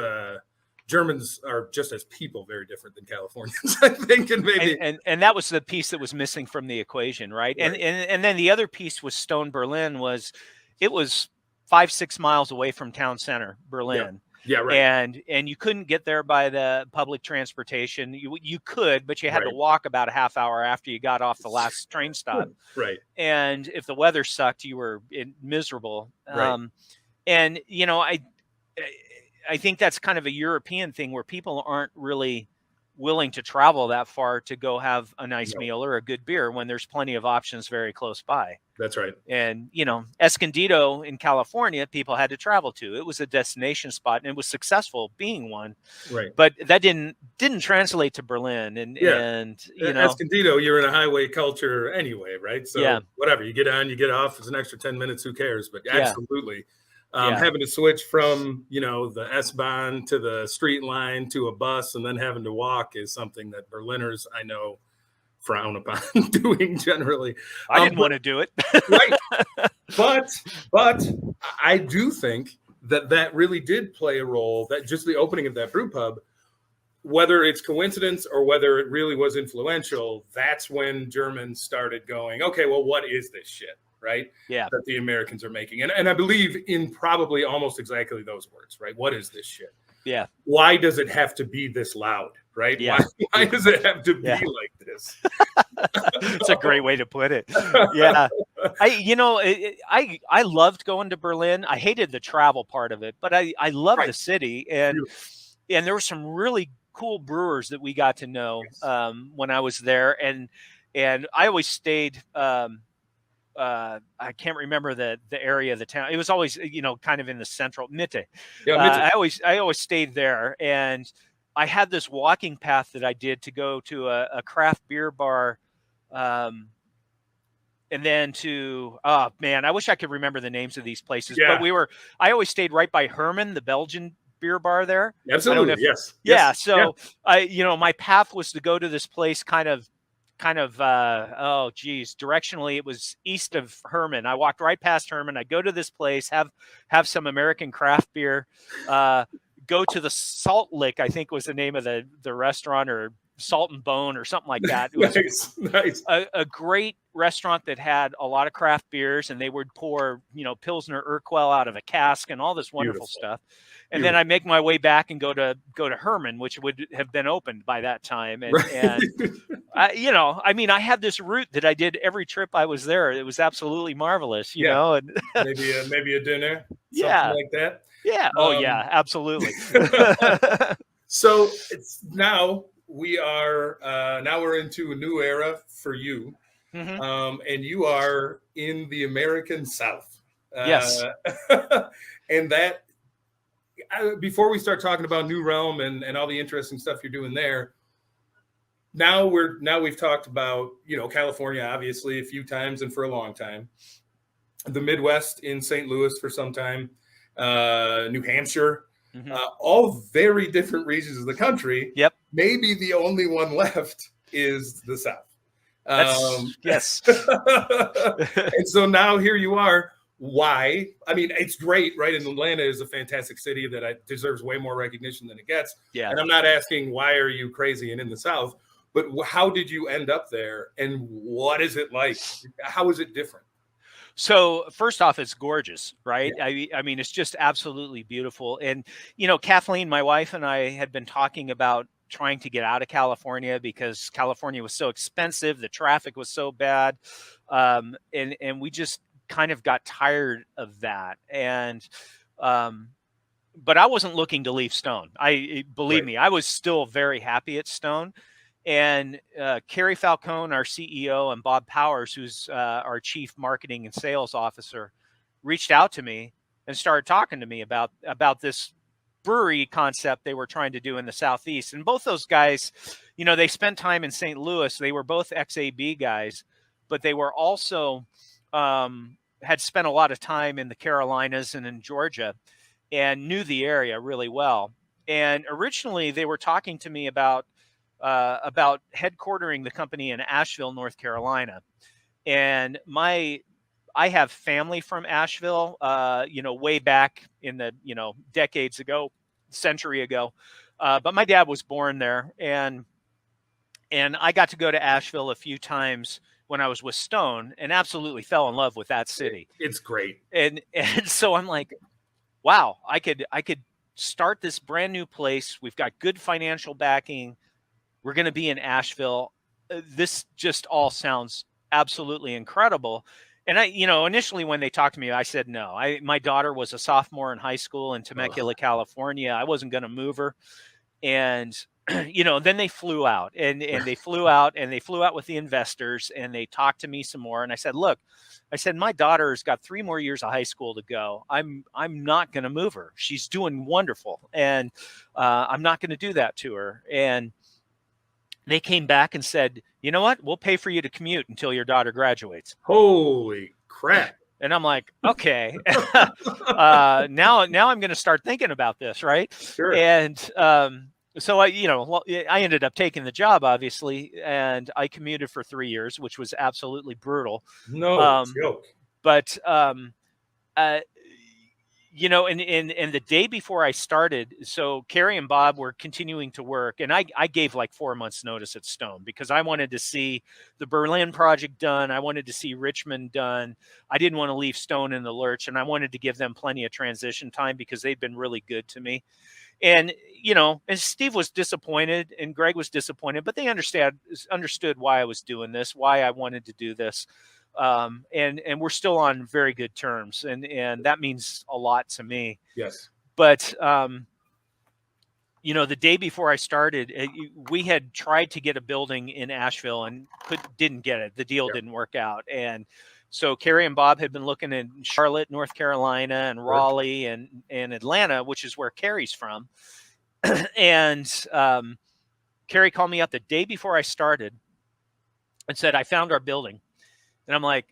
Germans are just as people very different than Californians, I think. And maybe and that was the piece that was missing from the equation, right? And then the other piece was Stone Berlin it was 5-6 miles away from town center, Berlin. Yeah, right. And you couldn't get there by the public transportation. You could, but you had to Right. walk about a half hour after you got off the last train stop. Right. And if the weather sucked, you were miserable. Right. And I think that's kind of a European thing where people aren't really willing to travel that far to go have a nice No, meal or a good beer when there's plenty of options very close by. that's right. And Escondido in California, people had to travel to. It was a destination spot, and it was successful being one. Right. But that didn't translate to Berlin. And Escondido, you're in a highway culture anyway, right? So yeah, whatever, you get on, you get off. It's an extra 10 minutes. Who cares? But yeah, absolutely. yeah. Having to switch from, the S-Bahn to the street line to a bus and then having to walk is something that Berliners, I know, frown upon doing generally. I didn't want to do it. Right. But I do think that really did play a role, that just the opening of that brew pub, whether it's coincidence or whether it really was influential, that's when Germans started going, okay, well, what is this shit? Right? Yeah. That the Americans are making. And I believe in probably almost exactly those words, right? What is this shit? Yeah. Why does it have to be this loud? Right? Yeah. Why does it have to be like this? It's a great way to put it. Yeah. I loved going to Berlin. I hated the travel part of it, but I loved the city. And there were some really cool brewers that we got to know when I was there. And I always stayed I can't remember the area of the town. It was always, kind of in the central Mitte. Yeah, Mitte. I always stayed there, and I had this walking path that I did to go to a craft beer bar. And then I wish I could remember the names of these places, but I always stayed right by Herman, the Belgian beer bar there. Absolutely. Yes. Yeah. So my path was to go to this place directionally it was east of Herman. I walked right past Herman. I go to this place, have some American craft beer, go to the Salt Lick, I think was the name of the restaurant, or Salt and Bone or something like that. It was nice. A great restaurant that had a lot of craft beers, and they would pour, Pilsner Urquell out of a cask and all this wonderful stuff. And then I make my way back and go to Herman, which would have been opened by that time. And, I had this route that I did every trip I was there. It was absolutely marvelous, you know. And maybe a dinner, something like that. Yeah. Absolutely. So it's now we're into a new era for you. Mm-hmm. And you are in the American South. Yes. And that, before we start talking about New Realm and all the interesting stuff you're doing there, now we've talked about, California, obviously, a few times and for a long time, the Midwest in St. Louis for some time, New Hampshire, all very different regions of the country. Yep. Maybe the only one left is the South. Yes. And so now here you are. Why? I mean, it's great, right? And Atlanta is a fantastic city that deserves way more recognition than it gets. Yeah. And I'm not asking why are you crazy and in the South, but how did you end up there, and what is it like? How is it different? So first off, it's gorgeous, right? Yeah. I mean, it's just absolutely beautiful. And, Kathleen, my wife, and I had been talking about trying to get out of California because California was so expensive. The traffic was so bad. And we just kind of got tired of that. And, but I wasn't looking to leave Stone. Believe me, I was still very happy at Stone. And Carrie Falcone, our CEO, and Bob Powers, who's our chief marketing and sales officer, reached out to me and started talking to me about this brewery concept they were trying to do in the Southeast. And both those guys, they spent time in St. Louis. They were both ex-AB guys, but they were also had spent a lot of time in the Carolinas and in Georgia and knew the area really well. And originally they were talking to me about headquartering the company in Asheville, North Carolina. And I have family from Asheville, way back in the, decades ago, century ago. But my dad was born there, and I got to go to Asheville a few times when I was with Stone, and absolutely fell in love with that city. It's great. And so I'm like, wow, I could start this brand new place. We've got good financial backing. We're going to be in Asheville. This just all sounds absolutely incredible. And initially when they talked to me, I said no. My daughter was a sophomore in high school in Temecula, California. I wasn't going to move her. And then they flew out and they flew out with the investors, and they talked to me some more. And I said, look, my daughter's got 3 more years of high school to go. I'm not going to move her. She's doing wonderful. And I'm not going to do that to her. And they came back and said, you know what? We'll pay for you to commute until your daughter graduates. Holy crap. And I'm like, okay, now I'm going to start thinking about this. Right. Sure. And, so I ended up taking the job, obviously, and I commuted for 3 years, which was absolutely brutal. No joke. But and the day before I started, so Carrie and Bob were continuing to work, and I gave like 4 months notice at Stone because I wanted to see the Berlin project done. I wanted to see Richmond done. I didn't want to leave Stone in the lurch, and I wanted to give them plenty of transition time because they'd been really good to me. And, and Steve was disappointed and Greg was disappointed, but they understood why I was doing this, why I wanted to do this. And we're still on very good terms. And that means a lot to me. Yes. But, the day before I started, we had tried to get a building in Asheville and didn't get it. The deal didn't work out. And so Carrie and Bob had been looking in Charlotte, North Carolina, and Raleigh and Atlanta, which is where Carrie's from. And Carrie called me up the day before I started and said, I found our building. And I'm like,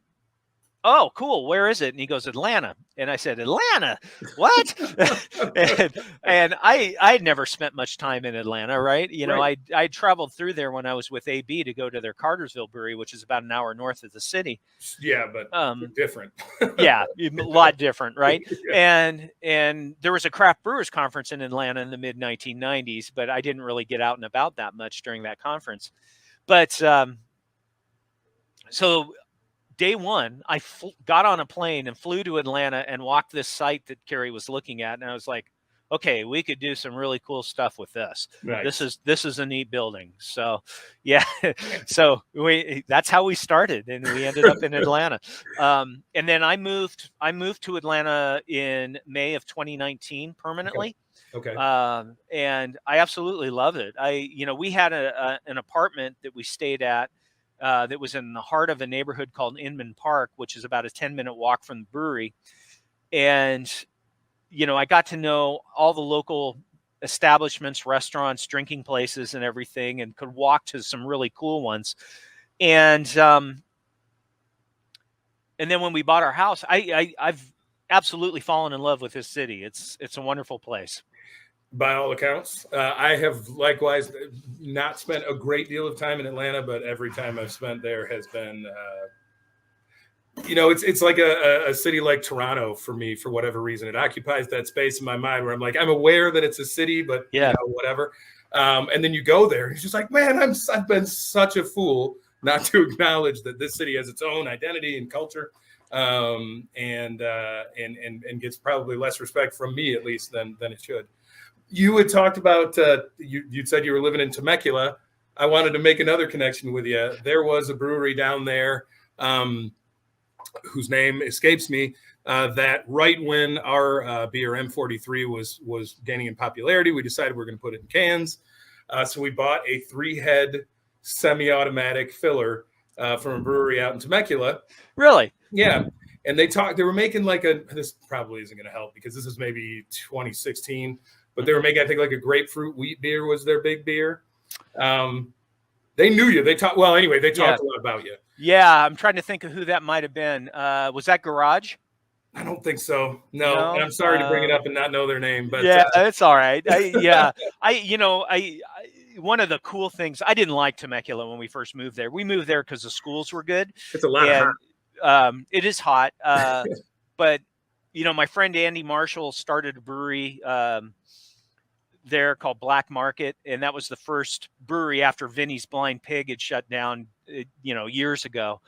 oh, cool. Where is it? And he goes, Atlanta. And I said, Atlanta? What? and I had never spent much time in Atlanta, right? I traveled through there when I was with AB to go to their Cartersville brewery, which is about an hour north of the city. Yeah, but different. Yeah, a lot different, right? Yeah. And there was a craft brewers conference in Atlanta in the mid 1990s, but I didn't really get out and about that much during that conference. But so day one, I got on a plane and flew to Atlanta and walked this site that Carrie was looking at. And I was like, okay, we could do some really cool stuff with this. Nice. This is a neat building. So yeah, so that's how we started, and we ended up in Atlanta. And then I moved to Atlanta in May of 2019 permanently. Okay. And I absolutely love it. We had an apartment that we stayed at that was in the heart of a neighborhood called Inman Park, which is about a 10-minute walk from the brewery. And, I got to know all the local establishments, restaurants, drinking places and everything, and could walk to some really cool ones. And then when we bought our house, I've absolutely fallen in love with this city. It's a wonderful place. By all accounts. I have likewise not spent a great deal of time in Atlanta, but every time I've spent there has been, it's like a city like Toronto for me, for whatever reason. It occupies that space in my mind where I'm like, I'm aware that it's a city, but whatever. And then you go there and it's just like, man, I've been such a fool not to acknowledge that this city has its own identity and culture. And gets probably less respect from me, at least, than it should. You had talked about, you said you were living in Temecula. I wanted to make another connection with you. There was a brewery down there whose name escapes me, that right when our beer M43 was gaining in popularity, we decided we're going to put it in cans. So we bought a 3-head semi-automatic filler from a brewery out in Temecula. Really? Yeah. And they were making this probably isn't going to help because this is maybe 2016. But they were making, I think, like a grapefruit wheat beer was their big beer. They knew you. They talked a lot about you. Yeah, I'm trying to think of who that might have been. Was that Garage? I don't think so. No, and I'm sorry to bring it up and not know their name. But yeah, it's all right. One of the cool things, I didn't like Temecula when we first moved there. We moved there because the schools were good. It's a lot of hot. It is hot. But, my friend Andy Marshall started a brewery there called Black Market, and that was the first brewery after Vinny's Blind Pig had shut down years ago.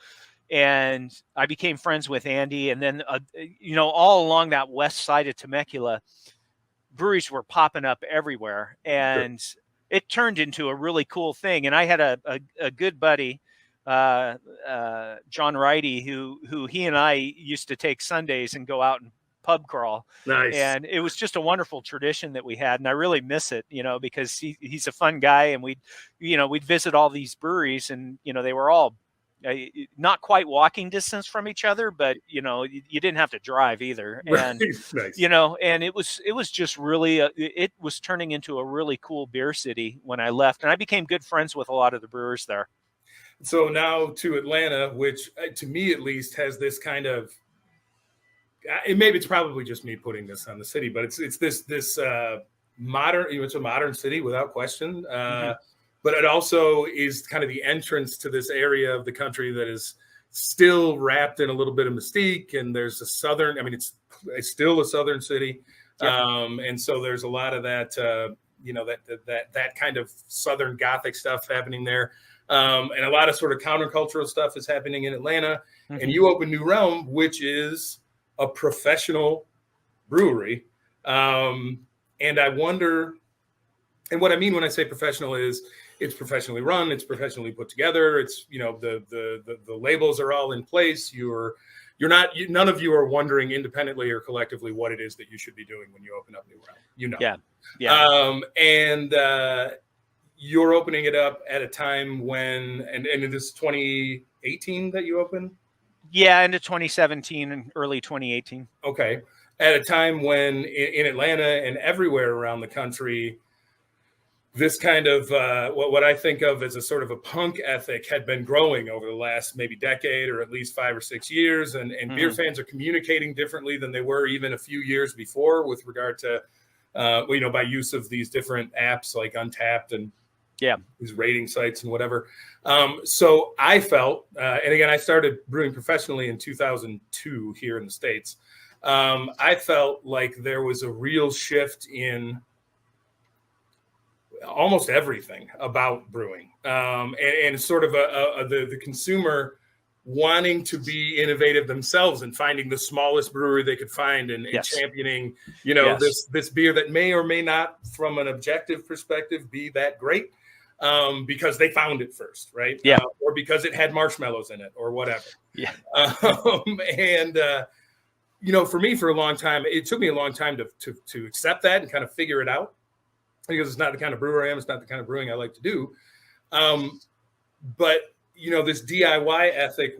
And I became friends with Andy, and then all along that west side of Temecula, breweries were popping up everywhere, and it turned into a really cool thing. And I had a good buddy, John Righty, who he and I used to take Sundays and go out and pub crawl. Nice. And it was just a wonderful tradition that we had, and I really miss it, because he's a fun guy, and we'd visit all these breweries, and they were all not quite walking distance from each other, but you didn't have to drive either. And Nice. And it was just really it was turning into a really cool beer city when I left, and I became good friends with a lot of the brewers there. So now to Atlanta, which to me at least has this kind of, maybe it's probably just me putting this on the city, but it's this modern, it's a modern city without question. But it also is kind of the entrance to this area of the country that is still wrapped in a little bit of mystique. And there's a southern, it's still a southern city. Yep. And so there's a lot of that, that kind of southern Gothic stuff happening there. And a lot of sort of countercultural stuff is happening in Atlanta. And you open New Realm, which is a professional brewery. And I wonder, and what I mean when I say professional is it's professionally run, it's professionally put together. It's, the labels are all in place. None of you are wondering independently or collectively what it is that you should be doing when you open up New Realm, Yeah. And you're opening it up at a time when, and it is 2018 that you opened? Yeah, into 2017 and early 2018. Okay. At a time when in Atlanta and everywhere around the country, this kind of what I think of as a sort of a punk ethic had been growing over the last maybe decade or at least 5 or 6 years. And beer fans are communicating differently than they were even a few years before with regard to, by use of these different apps like Untapped and these rating sites and whatever. So I felt, and again, I started brewing professionally in 2002 here in the States. I felt like there was a real shift in almost everything about brewing, and sort of the consumer wanting to be innovative themselves and finding the smallest brewery they could find and championing, this beer that may or may not, from an objective perspective, be that great, because they found it first, right? Yeah. Or because it had marshmallows in it or whatever. Yeah. And for me, for a long time, it took me a long time to accept that and kind of figure it out, because it's not the kind of brewer I am. It's not the kind of brewing I like to do. But, this DIY ethic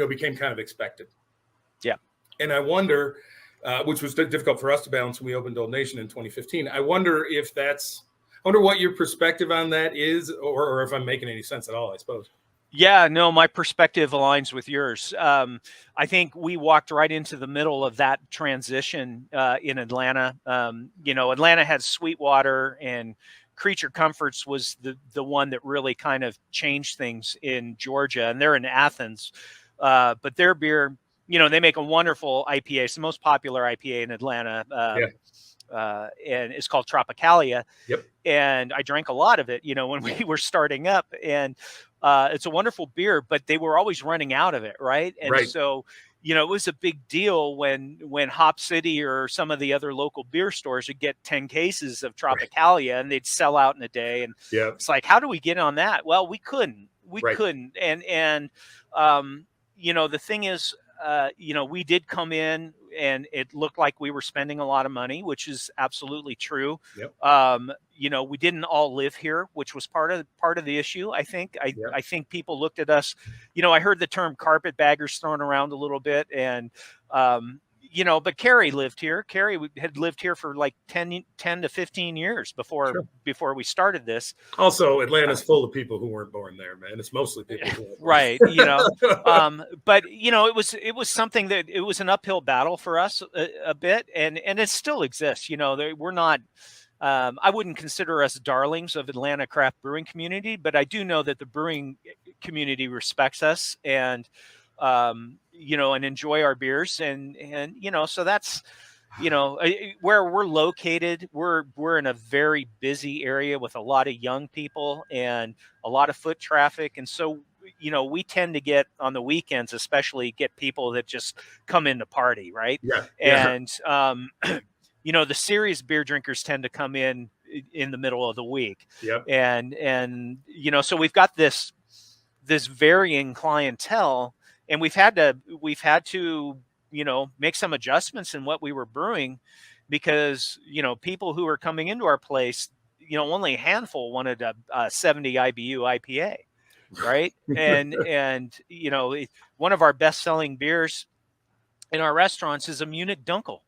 became kind of expected. Yeah. And I wonder, which was difficult for us to balance when we opened Old Nation in 2015. I wonder what your perspective on that is, or if I'm making any sense at all, I suppose. Yeah, no, my perspective aligns with yours. I think we walked right into the middle of that transition in Atlanta. Atlanta had Sweetwater, and Creature Comforts was the one that really kind of changed things in Georgia, and they're in Athens. But their beer, they make a wonderful IPA. It's the most popular IPA in Atlanta. And it's called Tropicalia. Yep. And I drank a lot of it, when we were starting up, and it's a wonderful beer, but they were always running out of it. Right. And so, it was a big deal when Hop City or some of the other local beer stores would get 10 cases of Tropicalia and they'd sell out in a day. And it's like, how do we get on that? Well, we couldn't. And the thing is, we did come in and it looked like we were spending a lot of money, which is absolutely true. Yep. We didn't all live here, which was part of the issue. I think, I think people looked at us, I heard the term carpetbaggers thrown around a little bit, and, but Carrie lived here. Carrie had lived here for like 10 to 15 years before we started this. Also, Atlanta's full of people who weren't born there, man. It's mostly people who weren't right. But it was something that it was an uphill battle for us a bit, and it still exists. We're not, I wouldn't consider us darlings of Atlanta craft brewing community, but I do know that the brewing community respects us and enjoy our beers, and so that's, where we're located. We're in a very busy area with a lot of young people and a lot of foot traffic, and so we tend to get on the weekends, especially, get people that just come in to party, right? Yeah. And the serious beer drinkers tend to come in the middle of the week. Yep. And so we've got this varying clientele, and we've had to make some adjustments in what we were brewing, because people who are coming into our place, only a handful wanted a 70 IBU IPA, right? and one of our best selling beers in our restaurants is a Munich Dunkel,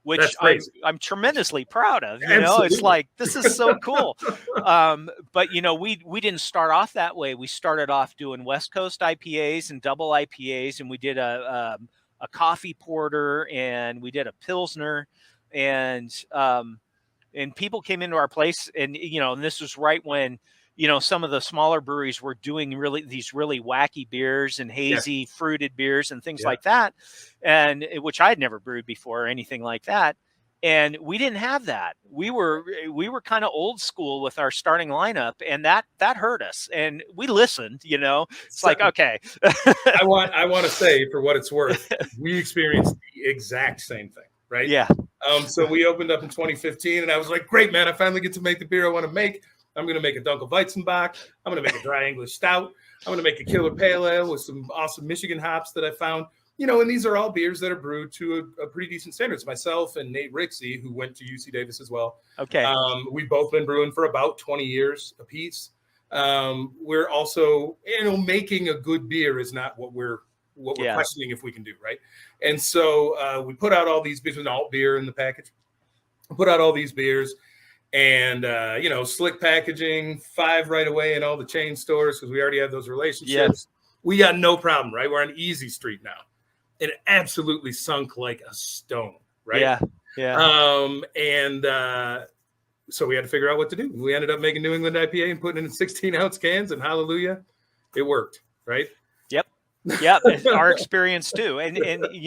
which I'm tremendously proud of. It's like, this is so cool. But we didn't start off that way. We started off doing West Coast IPAs and double IPAs, and we did a coffee porter, and we did a Pilsner, and people came into our place, and and this was right when some of the smaller breweries were doing these really wacky beers and hazy fruited beers and things like that, and which I had never brewed before or anything like that. And we didn't have that. We were kind of old school with our starting lineup, and that hurt us. And we listened. It's like, okay. I want to say, for what it's worth, we experienced the exact same thing, right? Yeah. So we opened up in 2015, and I was like, great, man! I finally get to make the beer I want to make. I'm going to make a Dunkelweizenbock. I'm going to make a dry English stout. I'm going to make a killer pale ale with some awesome Michigan hops that I found. And these are all beers that are brewed to a pretty decent standards. Myself and Nate Rixey, who went to UC Davis as well. Okay. We've both been brewing for about 20 years apiece. We're also, making a good beer is not what we're questioning if we can do, right? And so we put out all these beers with alt beer in the package. We put out all these beers. And, slick packaging, 5 right away in all the chain stores, because we already have those relationships. Yes. We got no problem, right? We're on Easy Street now. And it absolutely sunk like a stone, right? Yeah, yeah. So we had to figure out what to do. We ended up making New England IPA and putting it in 16-ounce cans, and hallelujah, it worked, right? Yep. Yeah, our experience too. And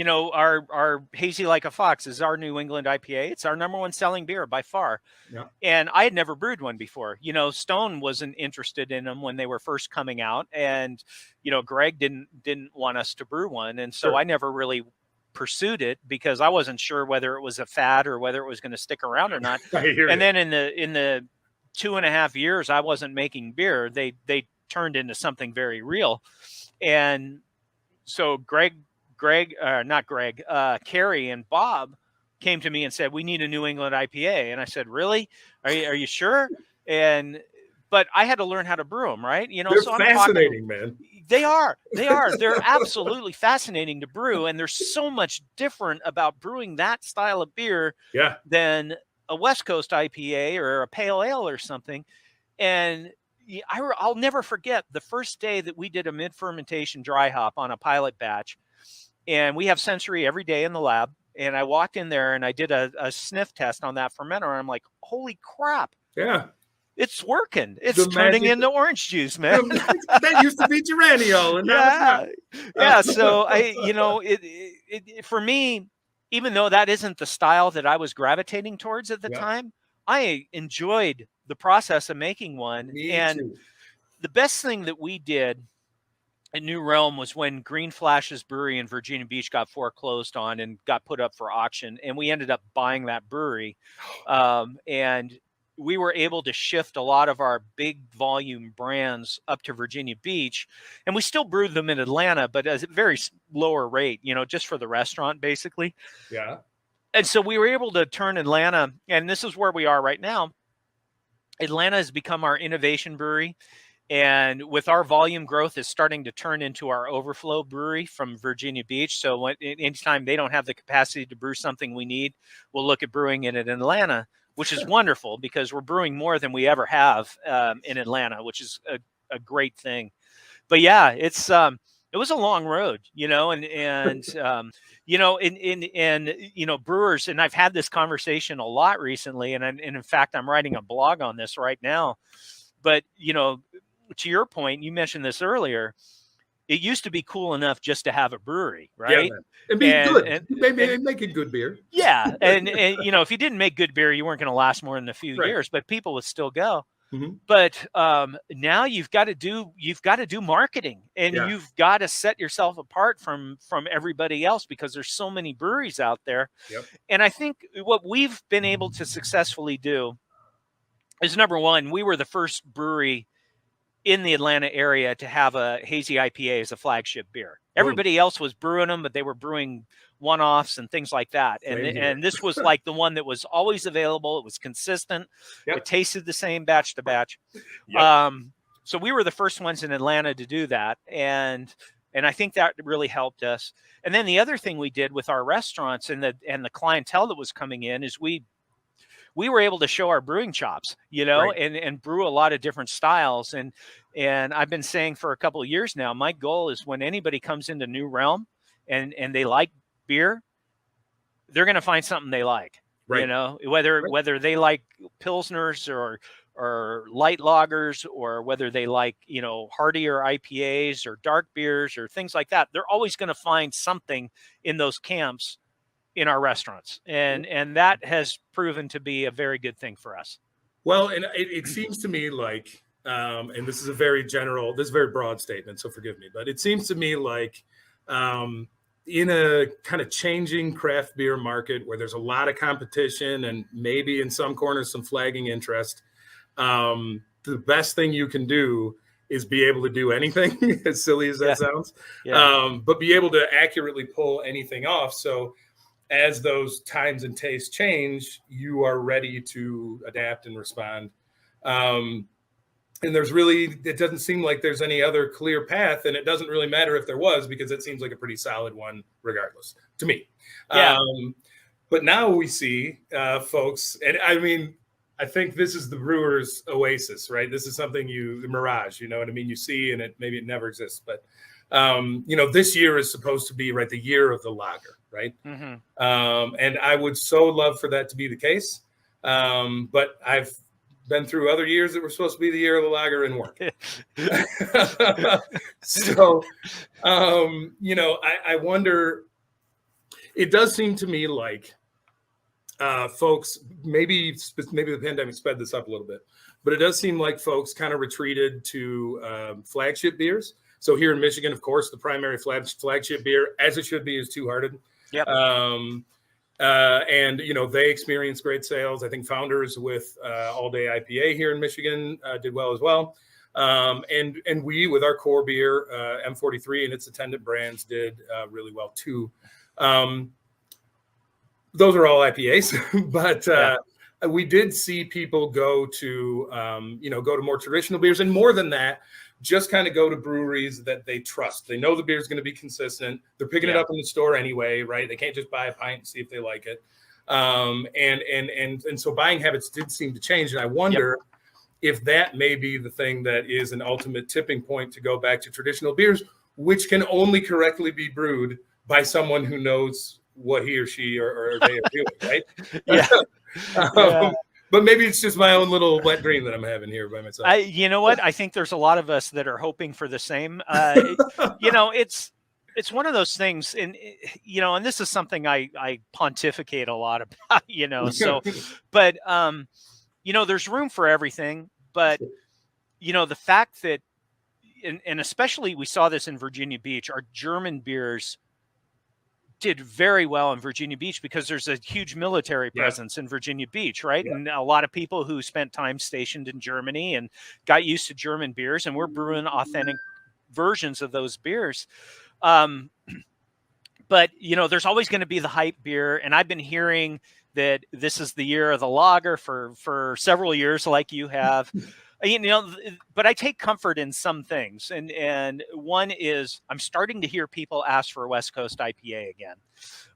our Hazy Like a Fox is our New England IPA. It's our number one selling beer by far. Yeah. And I had never brewed one before. Stone wasn't interested in them when they were first coming out, and Greg didn't want us to brew one, and so I never really pursued it because I wasn't sure whether it was a fad or whether it was going to stick around or not. And then in the 2.5 years I wasn't making beer, they turned into something very real. And so Carrie and Bob came to me and said, we need a New England IPA. And I said, really? Are you sure? But I had to learn how to brew them, right? They're fascinating, man. They are. They're absolutely fascinating to brew. And there's so much different about brewing that style of beer than a West Coast IPA or a pale ale or something. And I'll never forget the first day that we did a mid-fermentation dry hop on a pilot batch. And we have sensory every day in the lab. And I walked in there and I did a sniff test on that fermenter. And I'm like, holy crap. Yeah. It's working. It's turning into orange juice, man. That used to be geraniol. And now it's not. Yeah. So for me, even though that isn't the style that I was gravitating towards at the time, I enjoyed the process of making one. And the best thing that we did at New Realm was when Green Flash's brewery in Virginia Beach got foreclosed on and got put up for auction. And we ended up buying that brewery. And we were able to shift a lot of our big volume brands up to Virginia Beach. And we still brewed them in Atlanta, but at a very lower rate, just for the restaurant, basically. Yeah. And so we were able to turn Atlanta, and this is where we are right now. Atlanta has become our innovation brewery, and with our volume growth is starting to turn into our overflow brewery from Virginia Beach. So anytime they don't have the capacity to brew something we need, we'll look at brewing it in Atlanta, which is wonderful because we're brewing more than we ever have in Atlanta, which is a great thing. But yeah, it was a long road, and brewers, and I've had this conversation a lot recently, and in fact, I'm writing a blog on this right now. But, to your point, you mentioned this earlier, it used to be cool enough just to have a brewery, right? Yeah, and be good. And making good beer. Yeah. And if you didn't make good beer, you weren't going to last more than a few years, but people would still go. Mhm. But now you've got to do marketing, and Yeah. you've got to set yourself apart from everybody else, because there's so many breweries out there. Yep. And I think what we've been able to successfully do is, number one, we were the first brewery in the Atlanta area to have a hazy IPA as a flagship beer. Boom. Everybody else was brewing them, but they were brewing one-offs and things like that. And Same here. this was like the one that was always available. It was consistent. Yep. It tasted the same batch to batch. Yep. So we were the first ones in Atlanta to do that, and I think that really helped us. And then the other thing we did with our restaurants and the clientele that was coming in is we were able to show our brewing chops, Right. and brew a lot of different styles. And I've been saying for a couple of years now, my goal is when anybody comes into New Realm and they like beer, they're going to find something they like, Right. whether they like Pilsners or light lagers, or whether they like, heartier IPAs or dark beers or things like that. They're always going to find something in those camps in our restaurants. And that has proven to be a very good thing for us. Well, and it seems to me like, and this is a very broad statement, so forgive me, but it seems to me like in a kind of changing craft beer market where there's a lot of competition and maybe in some corners some flagging interest, the best thing you can do is be able to do anything, as silly as that sounds, but be able to accurately pull anything off. So as those times and tastes change, you are ready to adapt and respond. And it doesn't seem like there's any other clear path, and it doesn't really matter if there was, because it seems like a pretty solid one regardless to me. Yeah. But now we see folks, and I mean, I think this is the brewer's oasis, right? This is something the mirage, you know what I mean? You see, and maybe it never exists, but this year is supposed to be the year of the lager, right? Mm-hmm. And I would so love for that to be the case. But I've been through other years that were supposed to be the year of the lager and weren't. So, I wonder, it does seem to me like folks, maybe the pandemic sped this up a little bit, but it does seem like folks kind of retreated to flagship beers. So here in Michigan, of course, the primary flagship beer, as it should be, is Two Hearted. Yep. And they experienced great sales. I think Founders with All Day IPA here in Michigan did well as well. And we, with our core beer, M43 and its attendant brands, did really well too. Those are all IPAs, but we did see people go to more traditional beers, and more than that, just kind of go to breweries that they trust. They know the beer is going to be consistent. They're picking it up in the store anyway, right? They can't just buy a pint and see if they like it. And so buying habits did seem to change. And I wonder if that may be the thing that is an ultimate tipping point to go back to traditional beers, which can only correctly be brewed by someone who knows what he or she or they are doing, right? But maybe it's just my own little wet dream that I'm having here by myself. You know what? I think there's a lot of us that are hoping for the same. It's one of those things, and this is something I pontificate a lot about. But there's room for everything. But the fact that, and especially we saw this in Virginia Beach, our German beers did very well in Virginia Beach because there's a huge military presence in Virginia Beach, right? Yeah. And a lot of people who spent time stationed in Germany and got used to German beers, and we're brewing authentic versions of those beers. But, there's always going to be the hype beer. And I've been hearing that this is the year of the lager for several years, like you have. But I take comfort in some things. And one is I'm starting to hear people ask for a West Coast IPA again.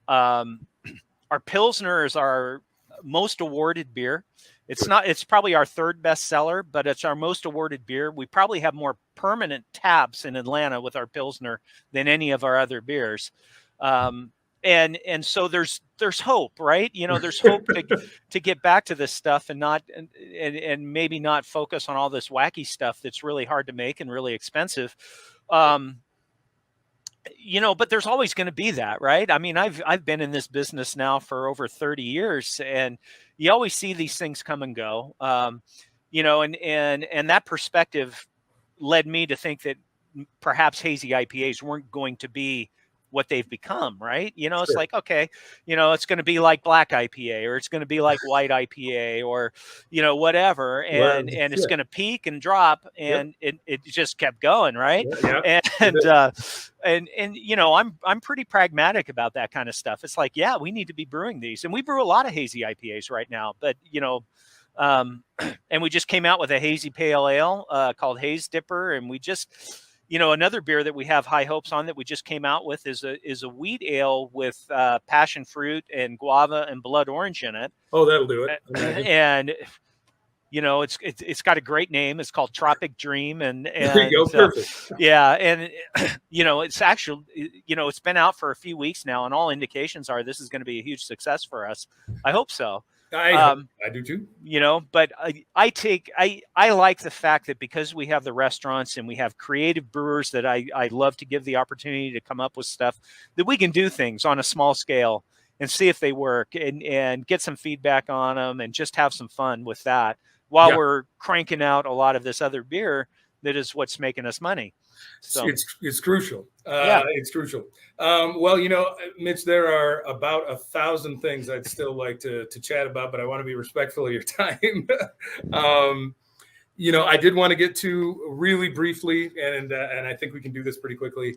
Our Pilsner is our most awarded beer. It's probably our third best seller, but it's our most awarded beer. We probably have more permanent taps in Atlanta with our Pilsner than any of our other beers. And so there's hope, right? There's hope to get back to this stuff and maybe not focus on all this wacky stuff that's really hard to make and really expensive. But there's always going to be that, right? I mean, I've been in this business now for over 30 years, and you always see these things come and go. and that perspective led me to think that perhaps hazy IPAs weren't going to be what they've become, right? It's Sure. like, okay, it's going to be like black IPA, or it's going to be like white IPA, or, whatever. Well, And it's sure. going to peak and drop. Yep. And it just kept going. Right. Yeah. And, I'm pretty pragmatic about that kind of stuff. It's like, yeah, we need to be brewing these, and we brew a lot of hazy IPAs right now, but, and we just came out with a hazy pale ale called Haze Dipper. And we just, another beer that we have high hopes on that we just came out with is a wheat ale with passion fruit and guava and blood orange in it. Oh, that'll do it. And it's got a great name. It's called Tropic Dream, and There you go. Perfect. yeah, and it's actually it's been out for a few weeks now, and all indications are this is going to be a huge success for us. I hope so. I do too. But I like the fact that because we have the restaurants and we have creative brewers that I love to give the opportunity to come up with stuff, that we can do things on a small scale and see if they work, and get some feedback on them and just have some fun with that while we're cranking out a lot of this other beer that is what's making us money. So it's crucial. It's crucial. Well, Mitch, there are about 1,000 things I'd still like to chat about, but I want to be respectful of your time. I did want to get to really briefly, and I think we can do this pretty quickly.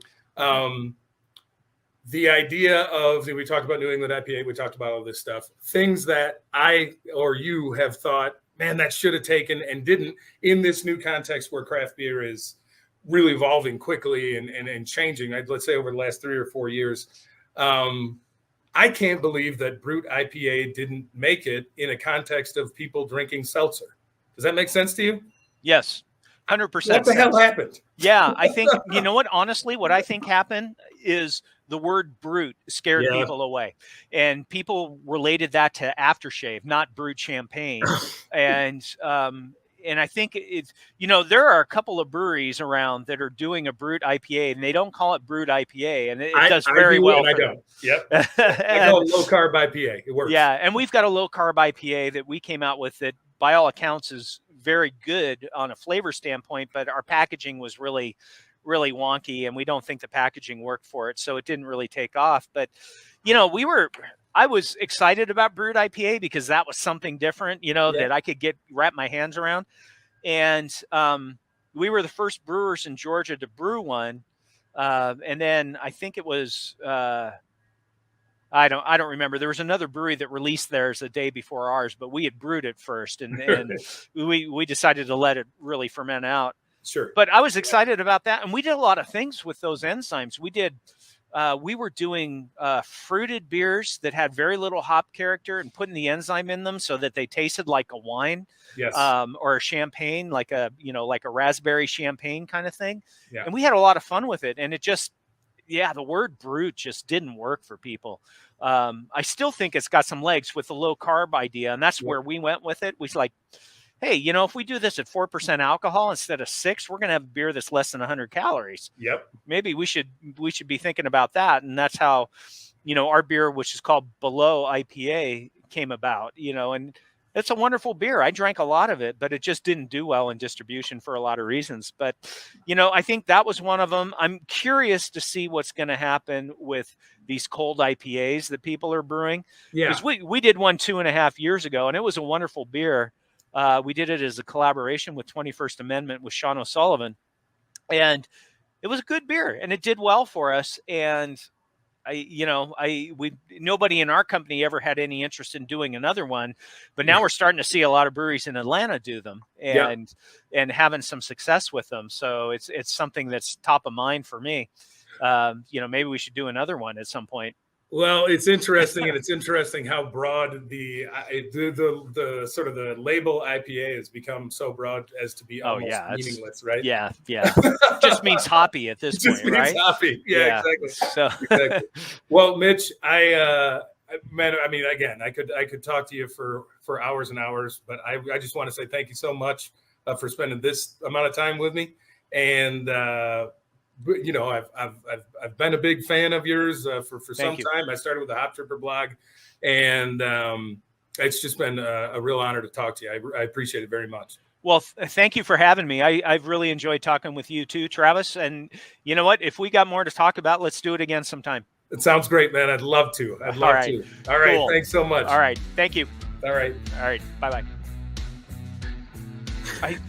The idea of, we talked about New England IPA, we talked about all this stuff, things that I or you have thought, man, that should have taken and didn't, in this new context where craft beer is really evolving quickly and changing. Let's say over the last 3 or 4 years. I can't believe that Brute IPA didn't make it in a context of people drinking seltzer. Does that make sense to you? Yes, 100%. What the hell happened? Yeah, I think, honestly, what I think happened is the word brute scared people away, and people related that to aftershave, not brute champagne. And I think it's, there are a couple of breweries around that are doing a brute IPA, and they don't call it brute IPA, and it does very well. I don't. Yep. I call it low carb IPA. It works. Yeah, and we've got a low carb IPA that we came out with that, by all accounts, is very good on a flavor standpoint, but our packaging was really, really wonky, and we don't think the packaging worked for it, so it didn't really take off. But I was excited about brewed IPA because that was something different, that I could wrap my hands around. And we were the first brewers in Georgia to brew one, and then I think it was I don't remember. There was another brewery that released theirs a day before ours, but we had brewed it first, and we decided to let it really ferment out. Sure. But I was excited about that, and we did a lot of things with those enzymes. We were doing fruited beers that had very little hop character and putting the enzyme in them so that they tasted like a wine, or a champagne, like a raspberry champagne kind of thing. Yeah. And we had a lot of fun with it, and it just, the word brute just didn't work for people. I still think it's got some legs with the low carb idea, and that's where we went with it. We was like, hey, if we do this at 4% alcohol instead of 6%, we're going to have a beer that's less than 100 calories. Yep. Maybe we should be thinking about that. And that's how, our beer, which is called Below IPA, came about, and it's a wonderful beer. I drank a lot of it, but it just didn't do well in distribution for a lot of reasons. But, I think that was one of them. I'm curious to see what's going to happen with these cold IPAs that people are brewing. Yeah. Because we did one 2.5 years ago, and it was a wonderful beer. We did it as a collaboration with 21st Amendment with Sean O'Sullivan, and it was a good beer, and it did well for us. And nobody in our company ever had any interest in doing another one, but now we're starting to see a lot of breweries in Atlanta do them and having some success with them. So it's something that's top of mind for me. Maybe we should do another one at some point. Well, it's interesting, and it's interesting how broad the sort of the label IPA has become so broad as to be almost meaningless, right? Yeah. Just means hoppy at this point, right? Just means hoppy. Yeah, exactly. So, exactly. Well, Mitch, man, I mean, again, I could talk to you for hours and hours, but I just want to say thank you so much for spending this amount of time with me, and. I've been a big fan of yours for some time. I started with the Hop Tripper blog, and it's just been a real honor to talk to you. I appreciate it very much. Well, thank you for having me. I've really enjoyed talking with you too, Travis. And you know what? If we got more to talk about, let's do it again sometime. It sounds great, man. I'd love to. I'd All love right. to. All right. Cool. Thanks so much. All right. Thank you. All right. All right. Bye-bye.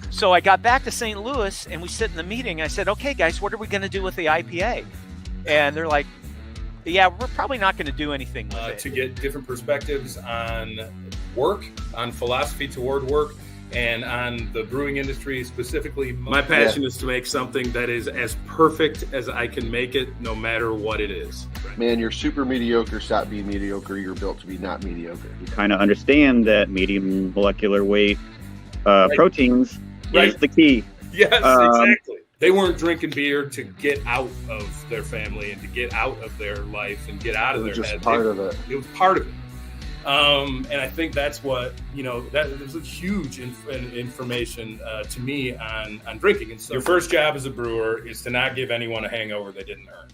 So I got back to St. Louis and we sit in the meeting. I said, okay, guys, what are we going to do with the IPA? And they're like, yeah, we're probably not going to do anything with it. To get different perspectives on work, on philosophy toward work, and on the brewing industry specifically. My passion is to make something that is as perfect as I can make it, no matter what it is. Man, you're super mediocre. Stop being mediocre. You're built to be not mediocre. You kind of understand that medium molecular weight proteins is the key. Yes, exactly. They weren't drinking beer to get out of their family and to get out of their life and get out of their head. It was just part of it. It was part of it. And I think that's what, that was a huge information to me on drinking. And so your first job as a brewer is to not give anyone a hangover they didn't earn.